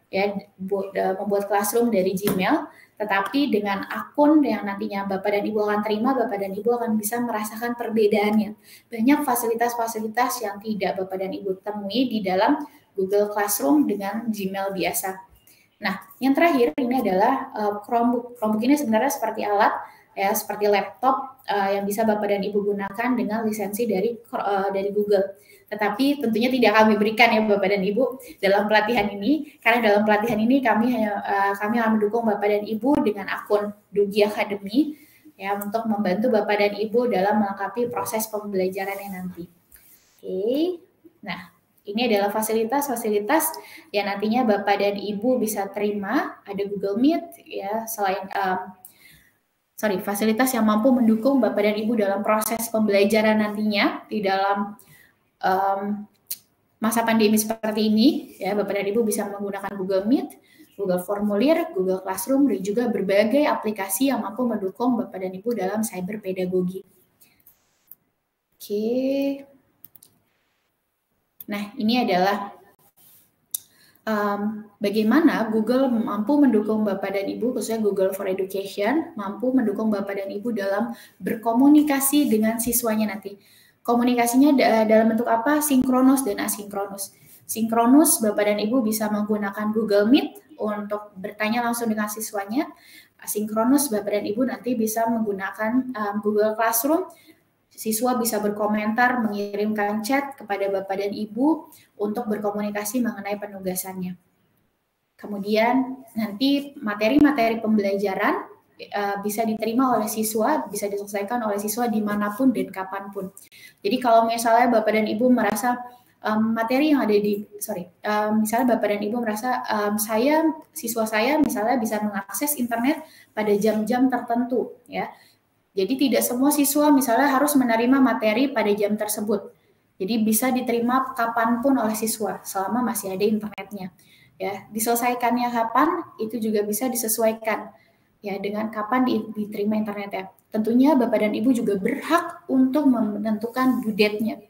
ya, membuat Classroom dari Gmail, tetapi dengan akun yang nantinya Bapak dan Ibu akan terima, Bapak dan Ibu akan bisa merasakan perbedaannya. Banyak fasilitas-fasilitas yang tidak Bapak dan Ibu temui di dalam Google Classroom dengan Gmail biasa. Nah, yang terakhir ini adalah Chromebook. Chromebook ini sebenarnya seperti alat ya, seperti laptop yang bisa Bapak dan Ibu gunakan dengan lisensi dari Google. Tetapi tentunya tidak kami berikan ya Bapak dan Ibu dalam pelatihan ini, karena dalam pelatihan ini kami akan mendukung Bapak dan Ibu dengan akun Dugi Academy ya, untuk membantu Bapak dan Ibu dalam melengkapi proses pembelajarannya nanti. Oke. Nah, ini adalah fasilitas-fasilitas yang nantinya Bapak dan Ibu bisa terima. Ada Google Meet ya, selain fasilitas yang mampu mendukung Bapak dan Ibu dalam proses pembelajaran nantinya di dalam masa pandemi seperti ini ya. Bapak dan Ibu bisa menggunakan Google Meet, Google Formulir, Google Classroom, dan juga berbagai aplikasi yang mampu mendukung Bapak dan Ibu dalam cyber pedagogi. Oke. Nah, ini adalah bagaimana Google mampu mendukung Bapak dan Ibu, khususnya Google for Education, mampu mendukung Bapak dan Ibu dalam berkomunikasi dengan siswanya nanti. Komunikasinya dalam bentuk apa? Sinkronus dan asinkronus. Sinkronus, Bapak dan Ibu bisa menggunakan Google Meet untuk bertanya langsung dengan siswanya. Asinkronus, Bapak dan Ibu nanti bisa menggunakan Google Classroom. Siswa bisa berkomentar, mengirimkan chat kepada Bapak dan Ibu untuk berkomunikasi mengenai penugasannya. Kemudian nanti materi-materi pembelajaran bisa diterima oleh siswa, bisa diselesaikan oleh siswa dimanapun dan kapanpun. Jadi kalau misalnya Bapak dan Ibu merasa materi yang ada misalnya Bapak dan Ibu merasa siswa saya misalnya bisa mengakses internet pada jam-jam tertentu ya. Jadi tidak semua siswa misalnya harus menerima materi pada jam tersebut. Jadi bisa diterima kapanpun oleh siswa selama masih ada internetnya. Ya, diselesaikannya kapan itu juga bisa disesuaikan ya dengan kapan diterima internetnya. Tentunya Bapak dan Ibu juga berhak untuk menentukan due date-nya.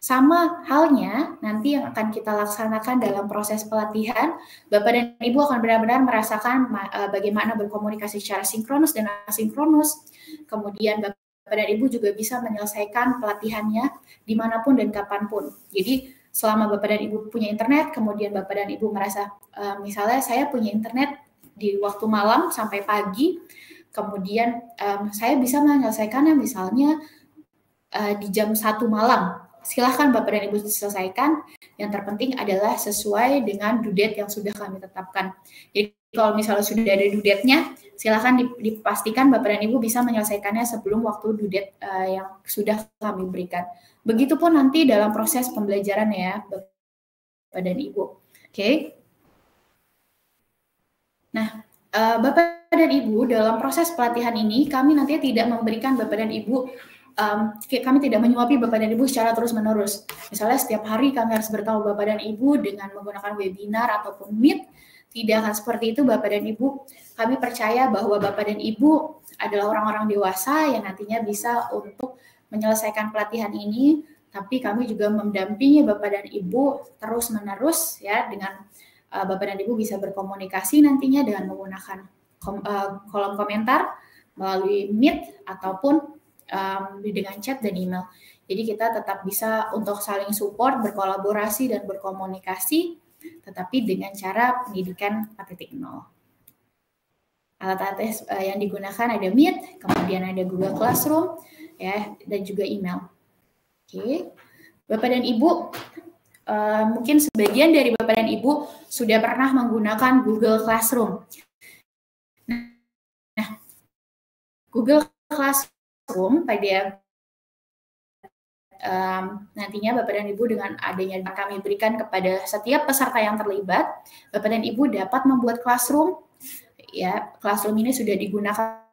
Sama halnya nanti yang akan kita laksanakan dalam proses pelatihan, Bapak dan Ibu akan benar-benar merasakan bagaimana berkomunikasi secara sinkronus dan asinkronus. Kemudian Bapak dan Ibu juga bisa menyelesaikan pelatihannya dimanapun dan kapanpun. Jadi selama Bapak dan Ibu punya internet, kemudian Bapak dan Ibu merasa misalnya saya punya internet di waktu malam sampai pagi, kemudian saya bisa menyelesaikannya misalnya di jam 1 malam. Silahkan Bapak dan Ibu selesaikan. Yang terpenting adalah sesuai dengan due date yang sudah kami tetapkan. Jadi kalau misalnya sudah ada due date-nya, silahkan dipastikan Bapak dan Ibu bisa menyelesaikannya sebelum waktu due date yang sudah kami berikan. Begitupun nanti dalam proses pembelajaran ya Bapak dan Ibu. Oke. Nah, Bapak dan Ibu dalam proses pelatihan ini kami nanti tidak memberikan Bapak dan Ibu kami tidak menyuapi Bapak dan Ibu secara terus-menerus. Misalnya setiap hari kami harus bertemu Bapak dan Ibu dengan menggunakan webinar ataupun Meet. Tidak akan seperti itu Bapak dan Ibu. Kami percaya bahwa Bapak dan Ibu adalah orang-orang dewasa yang nantinya bisa untuk menyelesaikan pelatihan ini. Tapi kami juga mendampingi Bapak dan Ibu terus-menerus ya, dengan Bapak dan Ibu bisa berkomunikasi nantinya dengan menggunakan kolom komentar melalui Meet ataupun dengan chat dan email. Jadi kita tetap bisa untuk saling support, berkolaborasi dan berkomunikasi, tetapi dengan cara pendidikan 4.0. Alat-alat yang digunakan ada Meet, kemudian ada Google Classroom, ya, dan juga email. Oke, Bapak dan Ibu, mungkin sebagian dari Bapak dan Ibu sudah pernah menggunakan Google Classroom. Nah, Google Classroom pada nantinya Bapak dan Ibu dengan adanya kami berikan kepada setiap peserta yang terlibat, Bapak dan Ibu dapat membuat classroom. Ya, classroom ini sudah digunakan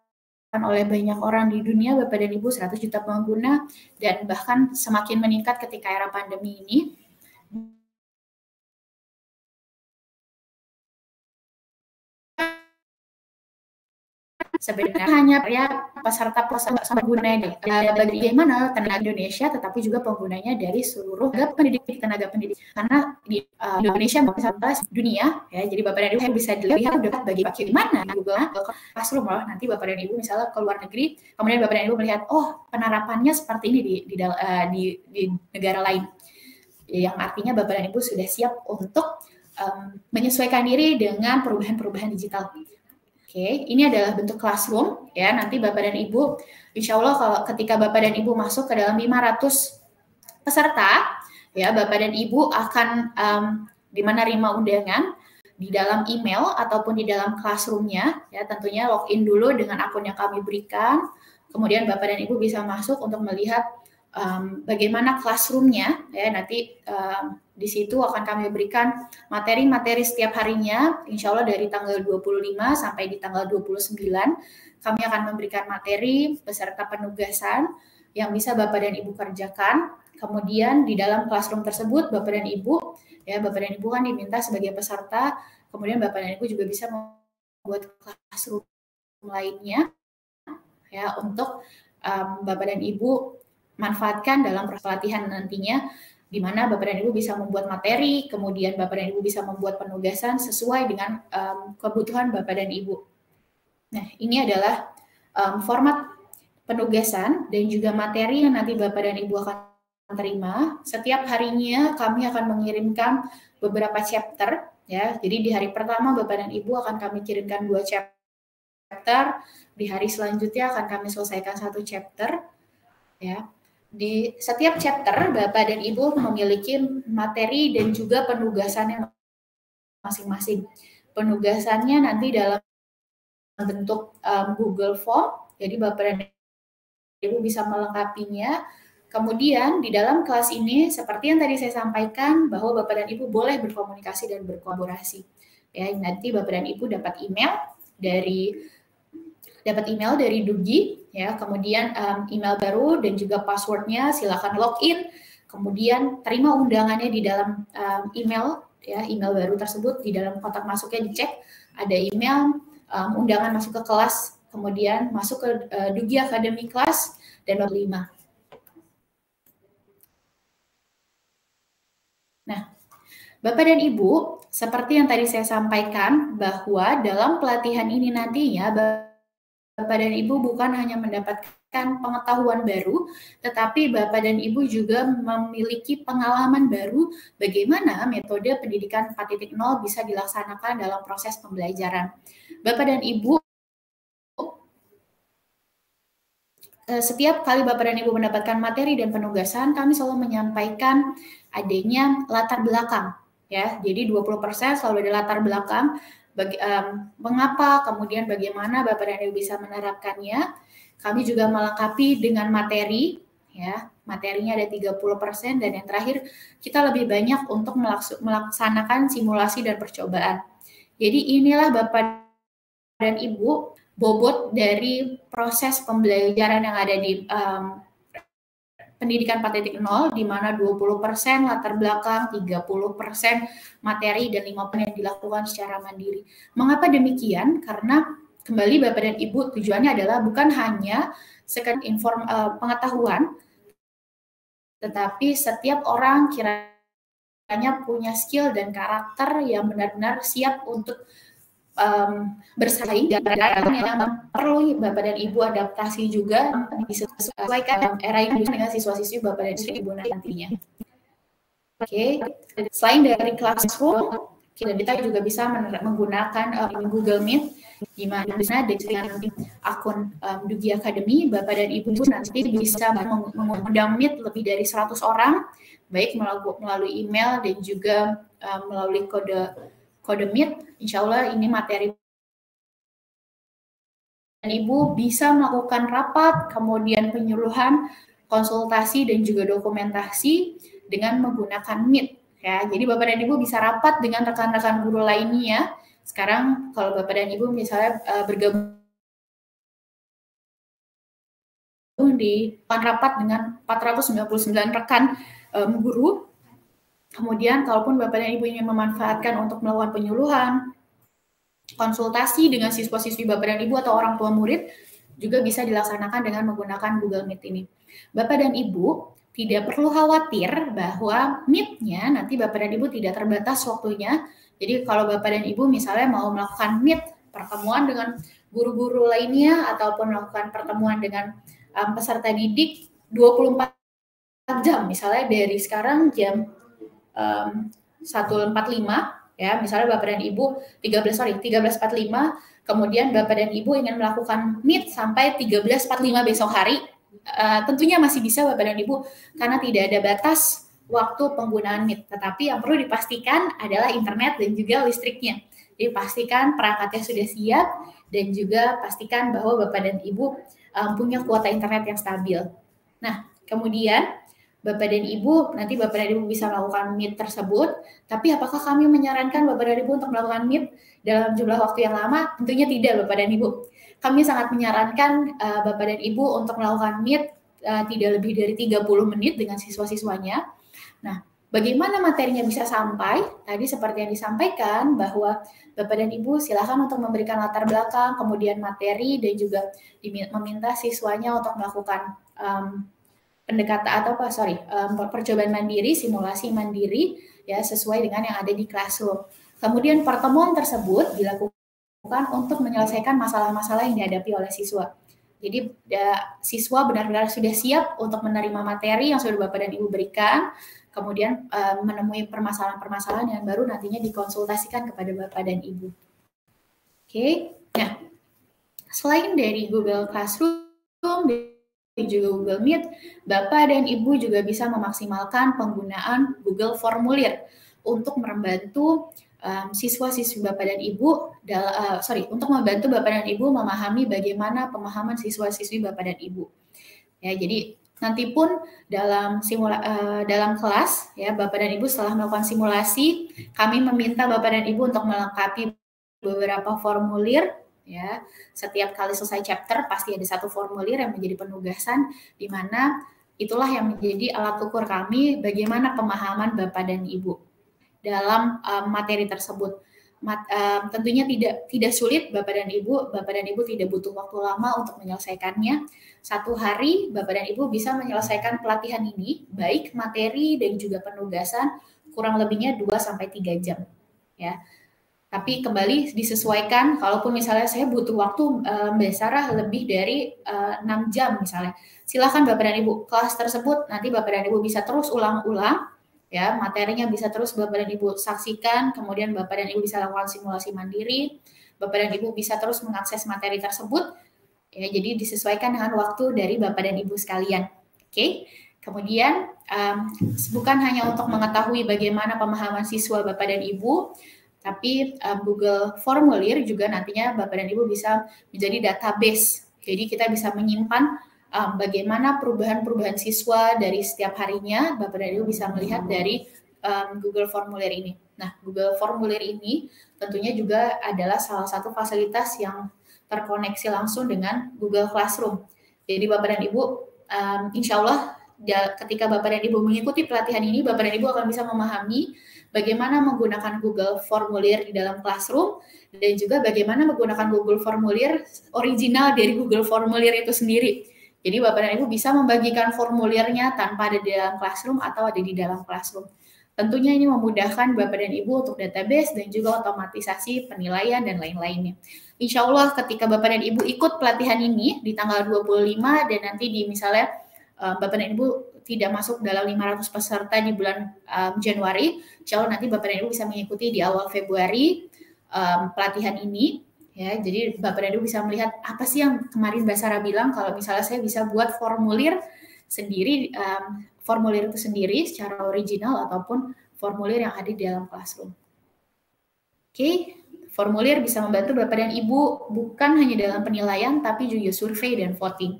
oleh banyak orang di dunia, Bapak dan Ibu, 100 juta pengguna, dan bahkan semakin meningkat ketika era pandemi ini. Sebenarnya hanya ya peserta pengguna bagaimana tenaga Indonesia, tetapi juga penggunanya dari seluruh tenaga pendidik karena di Indonesia misalnya dunia ya. Jadi Bapak dan Ibu bisa dilihat dapat bagaimana Google Classroom loh. Nanti Bapak dan Ibu misalnya ke luar negeri, kemudian Bapak dan Ibu melihat penerapannya seperti ini di negara lain, yang artinya Bapak dan Ibu sudah siap untuk menyesuaikan diri dengan perubahan-perubahan digital. Oke, ini adalah bentuk classroom ya. Nanti Bapak dan Ibu, insya Allah kalau ketika Bapak dan Ibu masuk ke dalam 500 peserta, ya Bapak dan Ibu akan menerima undangan di dalam email ataupun di dalam classroomnya. Ya, tentunya login dulu dengan akun yang kami berikan. Kemudian Bapak dan Ibu bisa masuk untuk melihat bagaimana classroomnya. Ya, nanti di situ akan kami berikan materi-materi setiap harinya, insya Allah dari tanggal 25 sampai di tanggal 29, kami akan memberikan materi beserta penugasan yang bisa Bapak dan Ibu kerjakan. Kemudian di dalam classroom tersebut, Bapak dan Ibu kan diminta sebagai peserta, kemudian Bapak dan Ibu juga bisa membuat classroom lainnya, ya, untuk Bapak dan Ibu manfaatkan dalam pelatihan nantinya, di mana Bapak dan Ibu bisa membuat materi, kemudian Bapak dan Ibu bisa membuat penugasan sesuai dengan kebutuhan Bapak dan Ibu. Nah, ini adalah format penugasan dan juga materi yang nanti Bapak dan Ibu akan terima. Setiap harinya kami akan mengirimkan beberapa chapter, ya. Jadi di hari pertama Bapak dan Ibu akan kami kirimkan 2 chapter, di hari selanjutnya akan kami selesaikan 1 chapter, ya. Di setiap chapter Bapak dan Ibu memiliki materi dan juga penugasannya masing-masing. Penugasannya nanti dalam bentuk Google Form, jadi Bapak dan Ibu bisa melengkapinya. Kemudian di dalam kelas ini seperti yang tadi saya sampaikan bahwa Bapak dan Ibu boleh berkomunikasi dan berkolaborasi. Ya, nanti Bapak dan Ibu dapat email dari Dugi, ya, kemudian email baru dan juga passwordnya, silakan login, kemudian terima undangannya di dalam email, ya, email baru tersebut di dalam kotak masuknya dicek ada email, undangan masuk ke kelas, kemudian masuk ke Dugi Academy Class dan 5. Nah, Bapak dan Ibu, seperti yang tadi saya sampaikan bahwa dalam pelatihan ini nantinya Bapak dan Ibu bukan hanya mendapatkan pengetahuan baru, tetapi Bapak dan Ibu juga memiliki pengalaman baru bagaimana metode pendidikan 4.0 bisa dilaksanakan dalam proses pembelajaran. Bapak dan Ibu, setiap kali Bapak dan Ibu mendapatkan materi dan penugasan, kami selalu menyampaikan adanya latar belakang. Ya, jadi 20% selalu ada latar belakang. Mengapa, kemudian bagaimana Bapak dan Ibu bisa menerapkannya. Kami juga melengkapi dengan materi, ya, materinya ada 30%, dan yang terakhir kita lebih banyak untuk melaksanakan simulasi dan percobaan. Jadi inilah Bapak dan Ibu bobot dari proses pembelajaran yang ada di pendidikan 4.0, di mana 20% latar belakang, 30% materi, dan 5% yang dilakukan secara mandiri. Mengapa demikian? Karena kembali Bapak dan Ibu, tujuannya adalah bukan hanya sekedar pengetahuan, tetapi setiap orang kiranya punya skill dan karakter yang benar-benar siap untuk bersaing, dan yang perlu Bapak dan Ibu adaptasi juga disesuaikan era ini dengan siswa-siswi Bapak dan Ibu nantinya. Oke, selain dari classroom, kita juga bisa menggunakan Google Meet, di mana dengan akun Dugi Academy, Bapak dan Ibu nanti bisa mengundang Meet lebih dari 100 orang, baik melalui email dan juga melalui kode Meet. Insya Allah ini materi dan Ibu bisa melakukan rapat, kemudian penyuluhan, konsultasi, dan juga dokumentasi dengan menggunakan Meet. Ya, jadi Bapak dan Ibu bisa rapat dengan rekan-rekan guru lainnya. Sekarang kalau Bapak dan Ibu misalnya bergabung di rapat dengan 499 rekan guru. Kemudian kalaupun Bapak dan Ibu ingin memanfaatkan untuk melakukan penyuluhan, konsultasi dengan siswa-siswi Bapak dan Ibu atau orang tua murid, juga bisa dilaksanakan dengan menggunakan Google Meet ini. Bapak dan Ibu tidak perlu khawatir bahwa Meet-nya nanti Bapak dan Ibu tidak terbatas waktunya. Jadi kalau Bapak dan Ibu misalnya mau melakukan Meet, pertemuan dengan guru-guru lainnya, ataupun melakukan pertemuan dengan peserta didik 24 jam, misalnya dari sekarang jam 1.45, ya, misalnya Bapak dan Ibu 13.45, kemudian Bapak dan Ibu ingin melakukan Meet sampai 13.45 besok hari, tentunya masih bisa Bapak dan Ibu karena tidak ada batas waktu penggunaan Meet. Tetapi yang perlu dipastikan adalah internet dan juga listriknya. Jadi pastikan perangkatnya sudah siap dan juga pastikan bahwa Bapak dan Ibu punya kuota internet yang stabil. Nah, kemudian Bapak dan Ibu, nanti Bapak dan Ibu bisa melakukan Meet tersebut, tapi apakah kami menyarankan Bapak dan Ibu untuk melakukan Meet dalam jumlah waktu yang lama? Tentunya tidak, Bapak dan Ibu. Kami sangat menyarankan Bapak dan Ibu untuk melakukan Meet tidak lebih dari 30 menit dengan siswa-siswanya. Nah, bagaimana materinya bisa sampai? Tadi seperti yang disampaikan bahwa Bapak dan Ibu silakan untuk memberikan latar belakang, kemudian materi, dan juga meminta siswanya untuk melakukan percobaan mandiri, simulasi mandiri, ya, sesuai dengan yang ada di Classroom. Kemudian pertemuan tersebut dilakukan untuk menyelesaikan masalah-masalah yang dihadapi oleh siswa. Jadi siswa benar-benar sudah siap untuk menerima materi yang sudah Bapak dan Ibu berikan, kemudian menemui permasalahan-permasalahan yang baru nantinya dikonsultasikan kepada Bapak dan Ibu. Oke, nah selain dari Google Classroom dan juga Google Meet, Bapak dan Ibu juga bisa memaksimalkan penggunaan Google Formulir untuk membantu siswa-siswi Bapak dan Ibu, untuk membantu Bapak dan Ibu memahami bagaimana pemahaman siswa-siswi Bapak dan Ibu. Ya, jadi nanti pun dalam kelas, ya, Bapak dan Ibu setelah melakukan simulasi, kami meminta Bapak dan Ibu untuk melengkapi beberapa formulir. Ya, setiap kali selesai chapter pasti ada satu formulir yang menjadi penugasan, di mana itulah yang menjadi alat ukur kami bagaimana pemahaman Bapak dan Ibu dalam materi tersebut. Tentunya tidak sulit Bapak dan Ibu tidak butuh waktu lama untuk menyelesaikannya. Satu hari Bapak dan Ibu bisa menyelesaikan pelatihan ini, baik materi dan juga penugasan, kurang lebihnya 2-3 jam. Ya. Tapi kembali disesuaikan, kalaupun misalnya saya butuh waktu Mbak Sarah lebih dari 6 jam misalnya, silakan Bapak dan Ibu, kelas tersebut nanti Bapak dan Ibu bisa terus ulang-ulang, ya, materinya bisa terus Bapak dan Ibu saksikan, kemudian Bapak dan Ibu bisa lakukan simulasi mandiri, Bapak dan Ibu bisa terus mengakses materi tersebut, ya, jadi disesuaikan dengan waktu dari Bapak dan Ibu sekalian. Oke. Kemudian bukan hanya untuk mengetahui bagaimana pemahaman siswa Bapak dan Ibu, tapi Google Formulir juga nantinya Bapak dan Ibu bisa menjadi database. Jadi kita bisa menyimpan bagaimana perubahan-perubahan siswa dari setiap harinya. Bapak dan Ibu bisa melihat dari Google Formulir ini. Nah, Google Formulir ini tentunya juga adalah salah satu fasilitas yang terkoneksi langsung dengan Google Classroom. Jadi Bapak dan Ibu, insya Allah ketika Bapak dan Ibu mengikuti pelatihan ini, Bapak dan Ibu akan bisa memahami bagaimana menggunakan Google Formulir di dalam Classroom, dan juga bagaimana menggunakan Google Formulir original dari Google Formulir itu sendiri. Jadi Bapak dan Ibu bisa membagikan formulirnya tanpa ada di dalam Classroom atau ada di dalam Classroom. Tentunya ini memudahkan Bapak dan Ibu untuk database dan juga otomatisasi penilaian dan lain-lainnya. Insya Allah ketika Bapak dan Ibu ikut pelatihan ini di tanggal 25 dan nanti di misalnya Bapak dan Ibu tidak masuk dalam 500 peserta di bulan Januari, insya Allah nanti Bapak dan Ibu bisa mengikuti di awal Februari pelatihan ini. Ya, jadi Bapak dan Ibu bisa melihat apa sih yang kemarin Mbak Sarah bilang, kalau misalnya saya bisa buat formulir sendiri, formulir itu sendiri secara original ataupun formulir yang ada di dalam Classroom. Oke, formulir bisa membantu Bapak dan Ibu bukan hanya dalam penilaian, tapi juga survei dan voting.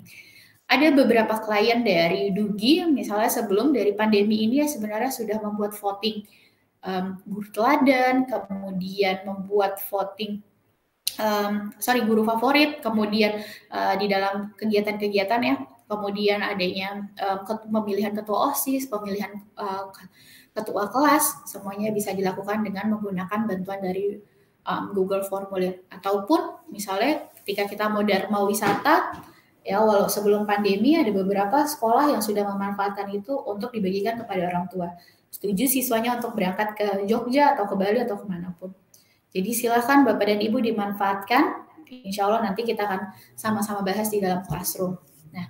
Ada beberapa klien dari Dugi, misalnya sebelum dari pandemi ini ya sebenarnya sudah membuat voting guru teladan, kemudian membuat voting guru favorit, kemudian di dalam kegiatan-kegiatan ya, kemudian adanya pemilihan ketua OSIS, pemilihan ketua kelas, semuanya bisa dilakukan dengan menggunakan bantuan dari Google Formulir. Ataupun misalnya ketika kita mau Dharma Wisata, ya walau sebelum pandemi ada beberapa sekolah yang sudah memanfaatkan itu untuk dibagikan kepada orang tua. Setuju siswanya untuk berangkat ke Jogja atau ke Bali atau kemanapun. Jadi silakan Bapak dan Ibu dimanfaatkan. Insya Allah nanti kita akan sama-sama bahas di dalam classroom. Nah,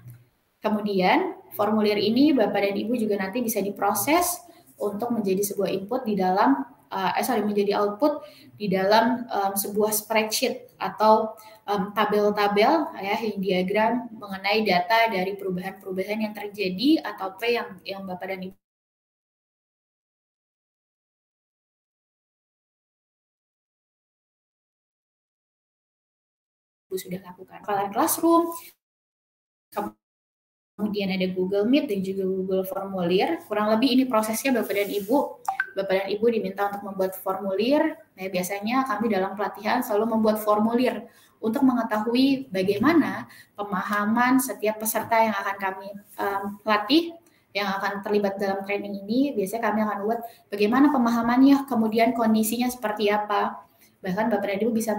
kemudian formulir ini Bapak dan Ibu juga nanti bisa diproses untuk menjadi sebuah input di dalam, menjadi output di dalam sebuah spreadsheet atau tabel-tabel ya, diagram mengenai data dari perubahan-perubahan yang terjadi atau P yang Bapak dan Ibu sudah lakukan. Kalian Classroom, kemudian ada Google Meet dan juga Google Formulir. Kurang lebih ini prosesnya Bapak dan Ibu. Bapak dan Ibu diminta untuk membuat formulir. Nah, biasanya kami dalam pelatihan selalu membuat formulir untuk mengetahui bagaimana pemahaman setiap peserta yang akan kami latih, yang akan terlibat dalam training ini. Biasanya kami akan buat bagaimana pemahamannya, kemudian kondisinya seperti apa. Bahkan Bapak dan Ibu bisa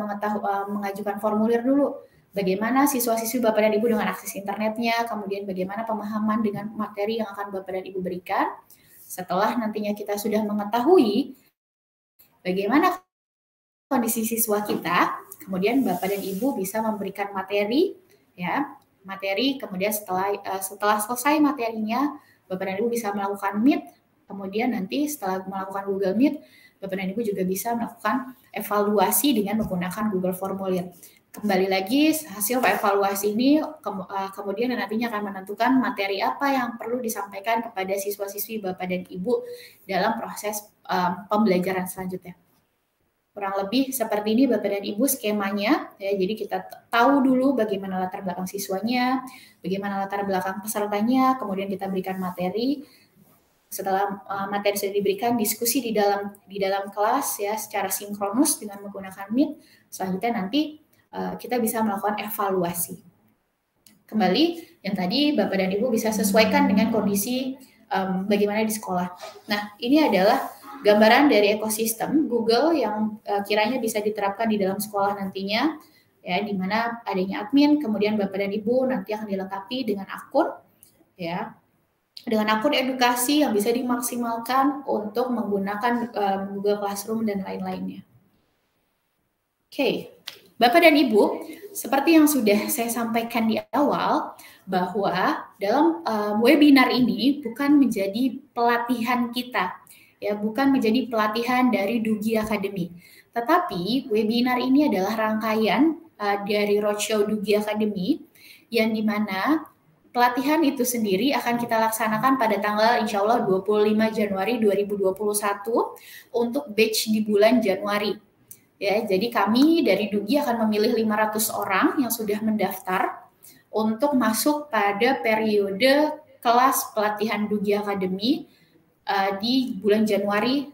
mengajukan formulir dulu. Bagaimana siswa-siswi Bapak dan Ibu dengan akses internetnya, kemudian bagaimana pemahaman dengan materi yang akan Bapak dan Ibu berikan. Setelah nantinya kita sudah mengetahui bagaimana kondisi siswa kita, kemudian Bapak dan Ibu bisa memberikan materi, ya, kemudian setelah selesai materinya, Bapak dan Ibu bisa melakukan Meet, kemudian nanti setelah melakukan Google Meet, Bapak dan Ibu juga bisa melakukan evaluasi dengan menggunakan Google Formulir. Kembali lagi, hasil evaluasi ini kemudian nantinya akan menentukan materi apa yang perlu disampaikan kepada siswa-siswi Bapak dan Ibu dalam proses pembelajaran selanjutnya. Kurang lebih seperti ini Bapak dan Ibu skemanya, ya. Jadi kita tahu dulu bagaimana latar belakang siswanya, bagaimana latar belakang pesertanya, kemudian kita berikan materi. Setelah materi sudah diberikan, diskusi di dalam kelas ya secara sinkronus dengan menggunakan Meet. Selanjutnya nanti kita bisa melakukan evaluasi. Kembali yang tadi Bapak dan Ibu bisa sesuaikan dengan kondisi bagaimana di sekolah. Nah, ini adalah gambaran dari ekosistem Google yang kiranya bisa diterapkan di dalam sekolah nantinya, ya, di mana adanya admin, kemudian Bapak dan Ibu nanti akan dilengkapi dengan akun, ya, dengan akun edukasi yang bisa dimaksimalkan untuk menggunakan Google Classroom dan lain-lainnya. Oke, Bapak dan Ibu, seperti yang sudah saya sampaikan di awal, bahwa dalam webinar ini bukan menjadi pelatihan kita, ya, bukan menjadi pelatihan dari Dugi Academy, tetapi webinar ini adalah rangkaian dari Roadshow Dugi Academy, yang dimana pelatihan itu sendiri akan kita laksanakan pada tanggal insya Allah 25 Januari 2021 untuk batch di bulan Januari. Ya, jadi kami dari Dugi akan memilih 500 orang yang sudah mendaftar untuk masuk pada periode kelas pelatihan Dugi Academy di bulan Januari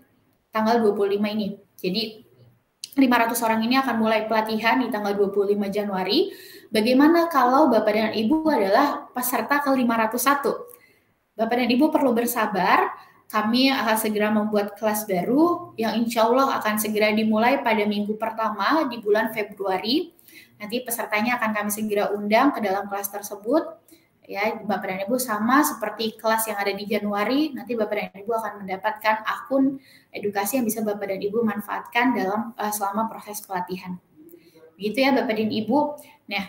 tanggal 25 ini. Jadi 500 orang ini akan mulai pelatihan di tanggal 25 Januari. Bagaimana kalau Bapak dan Ibu adalah peserta ke-501? Bapak dan Ibu perlu bersabar, kami akan segera membuat kelas baru yang insya Allah akan segera dimulai pada minggu pertama di bulan Februari. Nanti pesertanya akan kami segera undang ke dalam kelas tersebut. Ya, Bapak dan Ibu sama seperti kelas yang ada di Januari, nanti Bapak dan Ibu akan mendapatkan akun edukasi yang bisa Bapak dan Ibu manfaatkan dalam selama proses pelatihan. Begitu ya Bapak dan Ibu. Nah,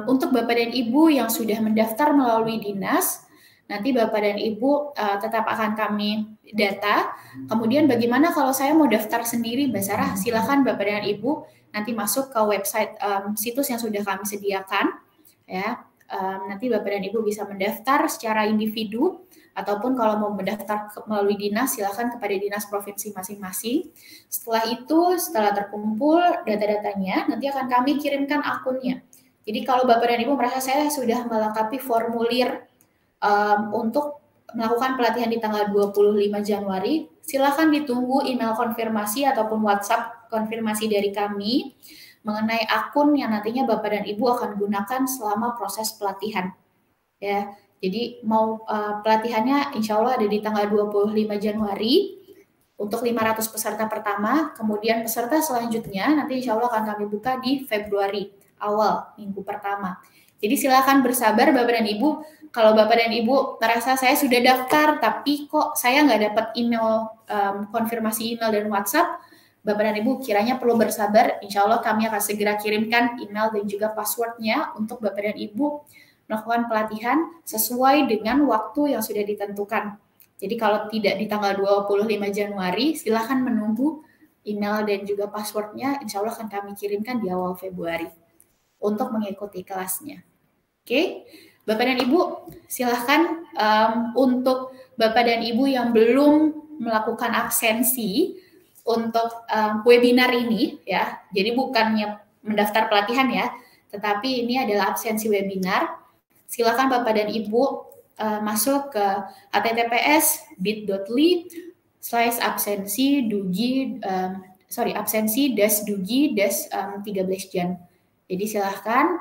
untuk Bapak dan Ibu yang sudah mendaftar melalui dinas, nanti Bapak dan Ibu tetap akan kami data. Kemudian bagaimana kalau saya mau daftar sendiri, Mbak Sarah? Silakan Bapak dan Ibu nanti masuk ke website situs yang sudah kami sediakan, ya. Nanti Bapak dan Ibu bisa mendaftar secara individu, ataupun kalau mau mendaftar melalui dinas, silakan kepada dinas provinsi masing-masing. Setelah itu, setelah terkumpul data-datanya, nanti akan kami kirimkan akunnya. Jadi kalau Bapak dan Ibu merasa saya sudah melengkapi formulir untuk melakukan pelatihan di tanggal 25 Januari, silakan ditunggu email konfirmasi ataupun WhatsApp konfirmasi dari kami mengenai akun yang nantinya Bapak dan Ibu akan gunakan selama proses pelatihan. ya. Jadi mau pelatihannya insya Allah ada di tanggal 25 Januari untuk 500 peserta pertama, kemudian peserta selanjutnya nanti insya Allah akan kami buka di Februari awal minggu pertama. Jadi silakan bersabar Bapak dan Ibu. Kalau Bapak dan Ibu merasa saya sudah daftar tapi kok saya nggak dapat email, konfirmasi email dan WhatsApp, Bapak dan Ibu kiranya perlu bersabar. Insya Allah kami akan segera kirimkan email dan juga passwordnya untuk Bapak dan Ibu melakukan pelatihan sesuai dengan waktu yang sudah ditentukan. Jadi kalau tidak di tanggal 25 Januari, silakan menunggu email dan juga passwordnya. Insya Allah akan kami kirimkan di awal Februari untuk mengikuti kelasnya. Oke, Bapak dan Ibu, silahkan untuk Bapak dan Ibu yang belum melakukan absensi untuk webinar ini, ya. Jadi bukannya mendaftar pelatihan ya, tetapi ini adalah absensi webinar. Silakan Bapak dan Ibu masuk ke https://bit.ly/absensi dugi absensi-dugi 13 Jan. Jadi silahkan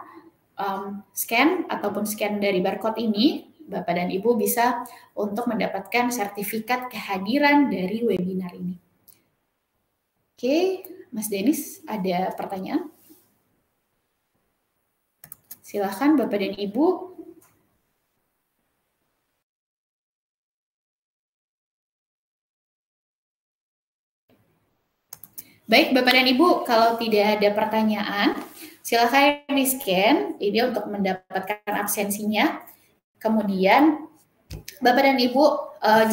scan ataupun scan dari barcode ini, Bapak dan Ibu bisa untuk mendapatkan sertifikat kehadiran dari webinar ini. Oke, Mas Denis, ada pertanyaan? Silahkan Bapak dan Ibu. Baik, Bapak dan Ibu, kalau tidak ada pertanyaan, silakan di-scan ini untuk mendapatkan absensinya. Kemudian, Bapak dan Ibu,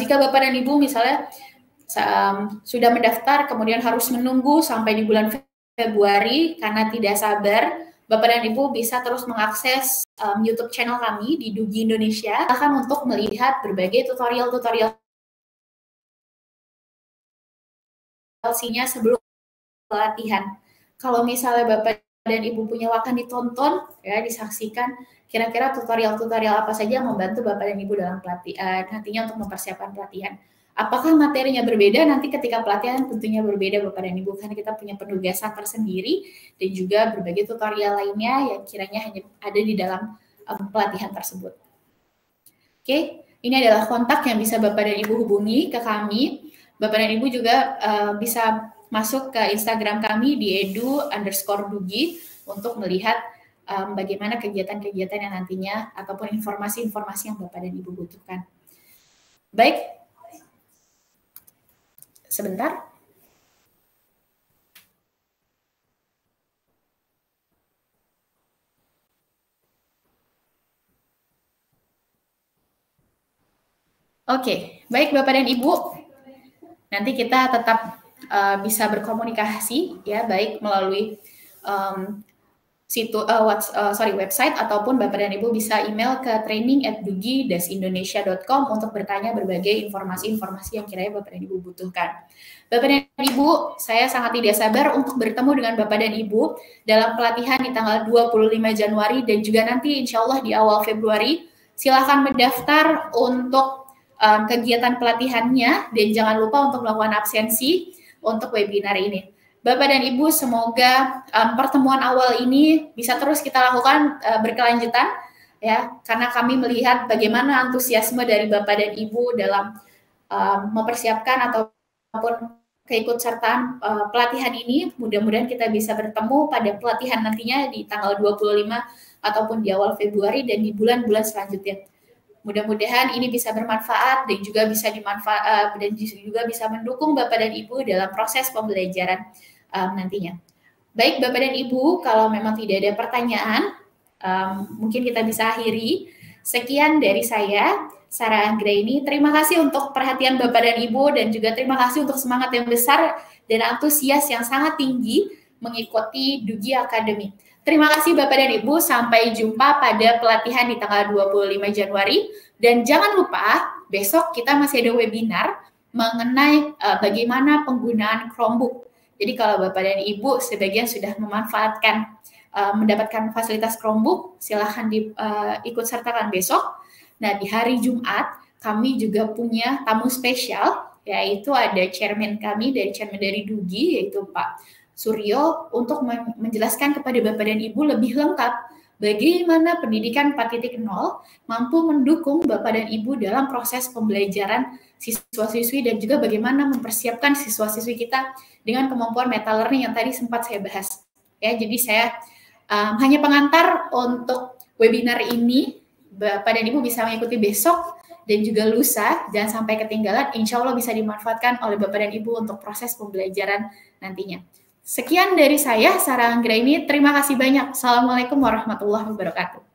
jika Bapak dan Ibu misalnya sudah mendaftar, kemudian harus menunggu sampai di bulan Februari karena tidak sabar, Bapak dan Ibu bisa terus mengakses YouTube channel kami di Dugi Indonesia, akan untuk melihat berbagai tutorial-tutorial sebelum pelatihan. Kalau misalnya Bapak dan Ibu punya waktu ditonton, ya disaksikan kira-kira tutorial-tutorial apa saja yang membantu Bapak dan Ibu dalam pelatihan nantinya untuk mempersiapkan pelatihan. Apakah materinya berbeda? Nanti ketika pelatihan tentunya berbeda Bapak dan Ibu, karena kita punya penugasan tersendiri dan juga berbagai tutorial lainnya yang kiranya hanya ada di dalam pelatihan tersebut. Oke, ini adalah kontak yang bisa Bapak dan Ibu hubungi ke kami. Bapak dan Ibu juga bisa masuk ke Instagram kami di edu_dugi untuk melihat bagaimana kegiatan-kegiatan yang nantinya ataupun informasi-informasi yang Bapak dan Ibu butuhkan. Baik, sebentar. Oke, baik Bapak dan Ibu, nanti kita tetap bisa berkomunikasi ya, baik melalui website ataupun Bapak dan Ibu bisa email ke training@dugi-indonesia.com untuk bertanya berbagai informasi-informasi yang kiranya Bapak dan Ibu butuhkan. Bapak dan Ibu, saya sangat tidak sabar untuk bertemu dengan Bapak dan Ibu dalam pelatihan di tanggal 25 Januari dan juga nanti insya Allah di awal Februari. Silahkan mendaftar untuk kegiatan pelatihannya dan jangan lupa untuk melakukan absensi untuk webinar ini. Bapak dan Ibu, semoga pertemuan awal ini bisa terus kita lakukan berkelanjutan ya, karena kami melihat bagaimana antusiasme dari Bapak dan Ibu dalam mempersiapkan ataupun keikutsertaan pelatihan ini. Mudah-mudahan kita bisa bertemu pada pelatihan nantinya di tanggal 25 ataupun di awal Februari dan di bulan-bulan selanjutnya. Mudah-mudahan ini bisa bermanfaat dan juga bisa mendukung Bapak dan Ibu dalam proses pembelajaran nantinya. Baik Bapak dan Ibu, kalau memang tidak ada pertanyaan, mungkin kita bisa akhiri. Sekian dari saya, Sarah Anggraini. Terima kasih untuk perhatian Bapak dan Ibu dan juga terima kasih untuk semangat yang besar dan antusias yang sangat tinggi mengikuti Dugi Academy. Terima kasih Bapak dan Ibu, sampai jumpa pada pelatihan di tanggal 25 Januari. Dan jangan lupa, besok kita masih ada webinar mengenai bagaimana penggunaan Chromebook. Jadi kalau Bapak dan Ibu sebagian sudah memanfaatkan, mendapatkan fasilitas Chromebook, silahkan ikut sertakan besok. Nah, di hari Jumat, kami juga punya tamu spesial, yaitu ada chairman dari Dugi, yaitu Pak Suryo, untuk menjelaskan kepada Bapak dan Ibu lebih lengkap bagaimana pendidikan 4.0 mampu mendukung Bapak dan Ibu dalam proses pembelajaran siswa-siswi dan juga bagaimana mempersiapkan siswa-siswi kita dengan kemampuan meta learning yang tadi sempat saya bahas. Ya, jadi saya hanya pengantar untuk webinar ini. Bapak dan Ibu bisa mengikuti besok dan juga lusa, jangan sampai ketinggalan. Insya Allah bisa dimanfaatkan oleh Bapak dan Ibu untuk proses pembelajaran nantinya. Sekian dari saya, Sarah Anggraini. Terima kasih banyak. Assalamualaikum warahmatullahi wabarakatuh.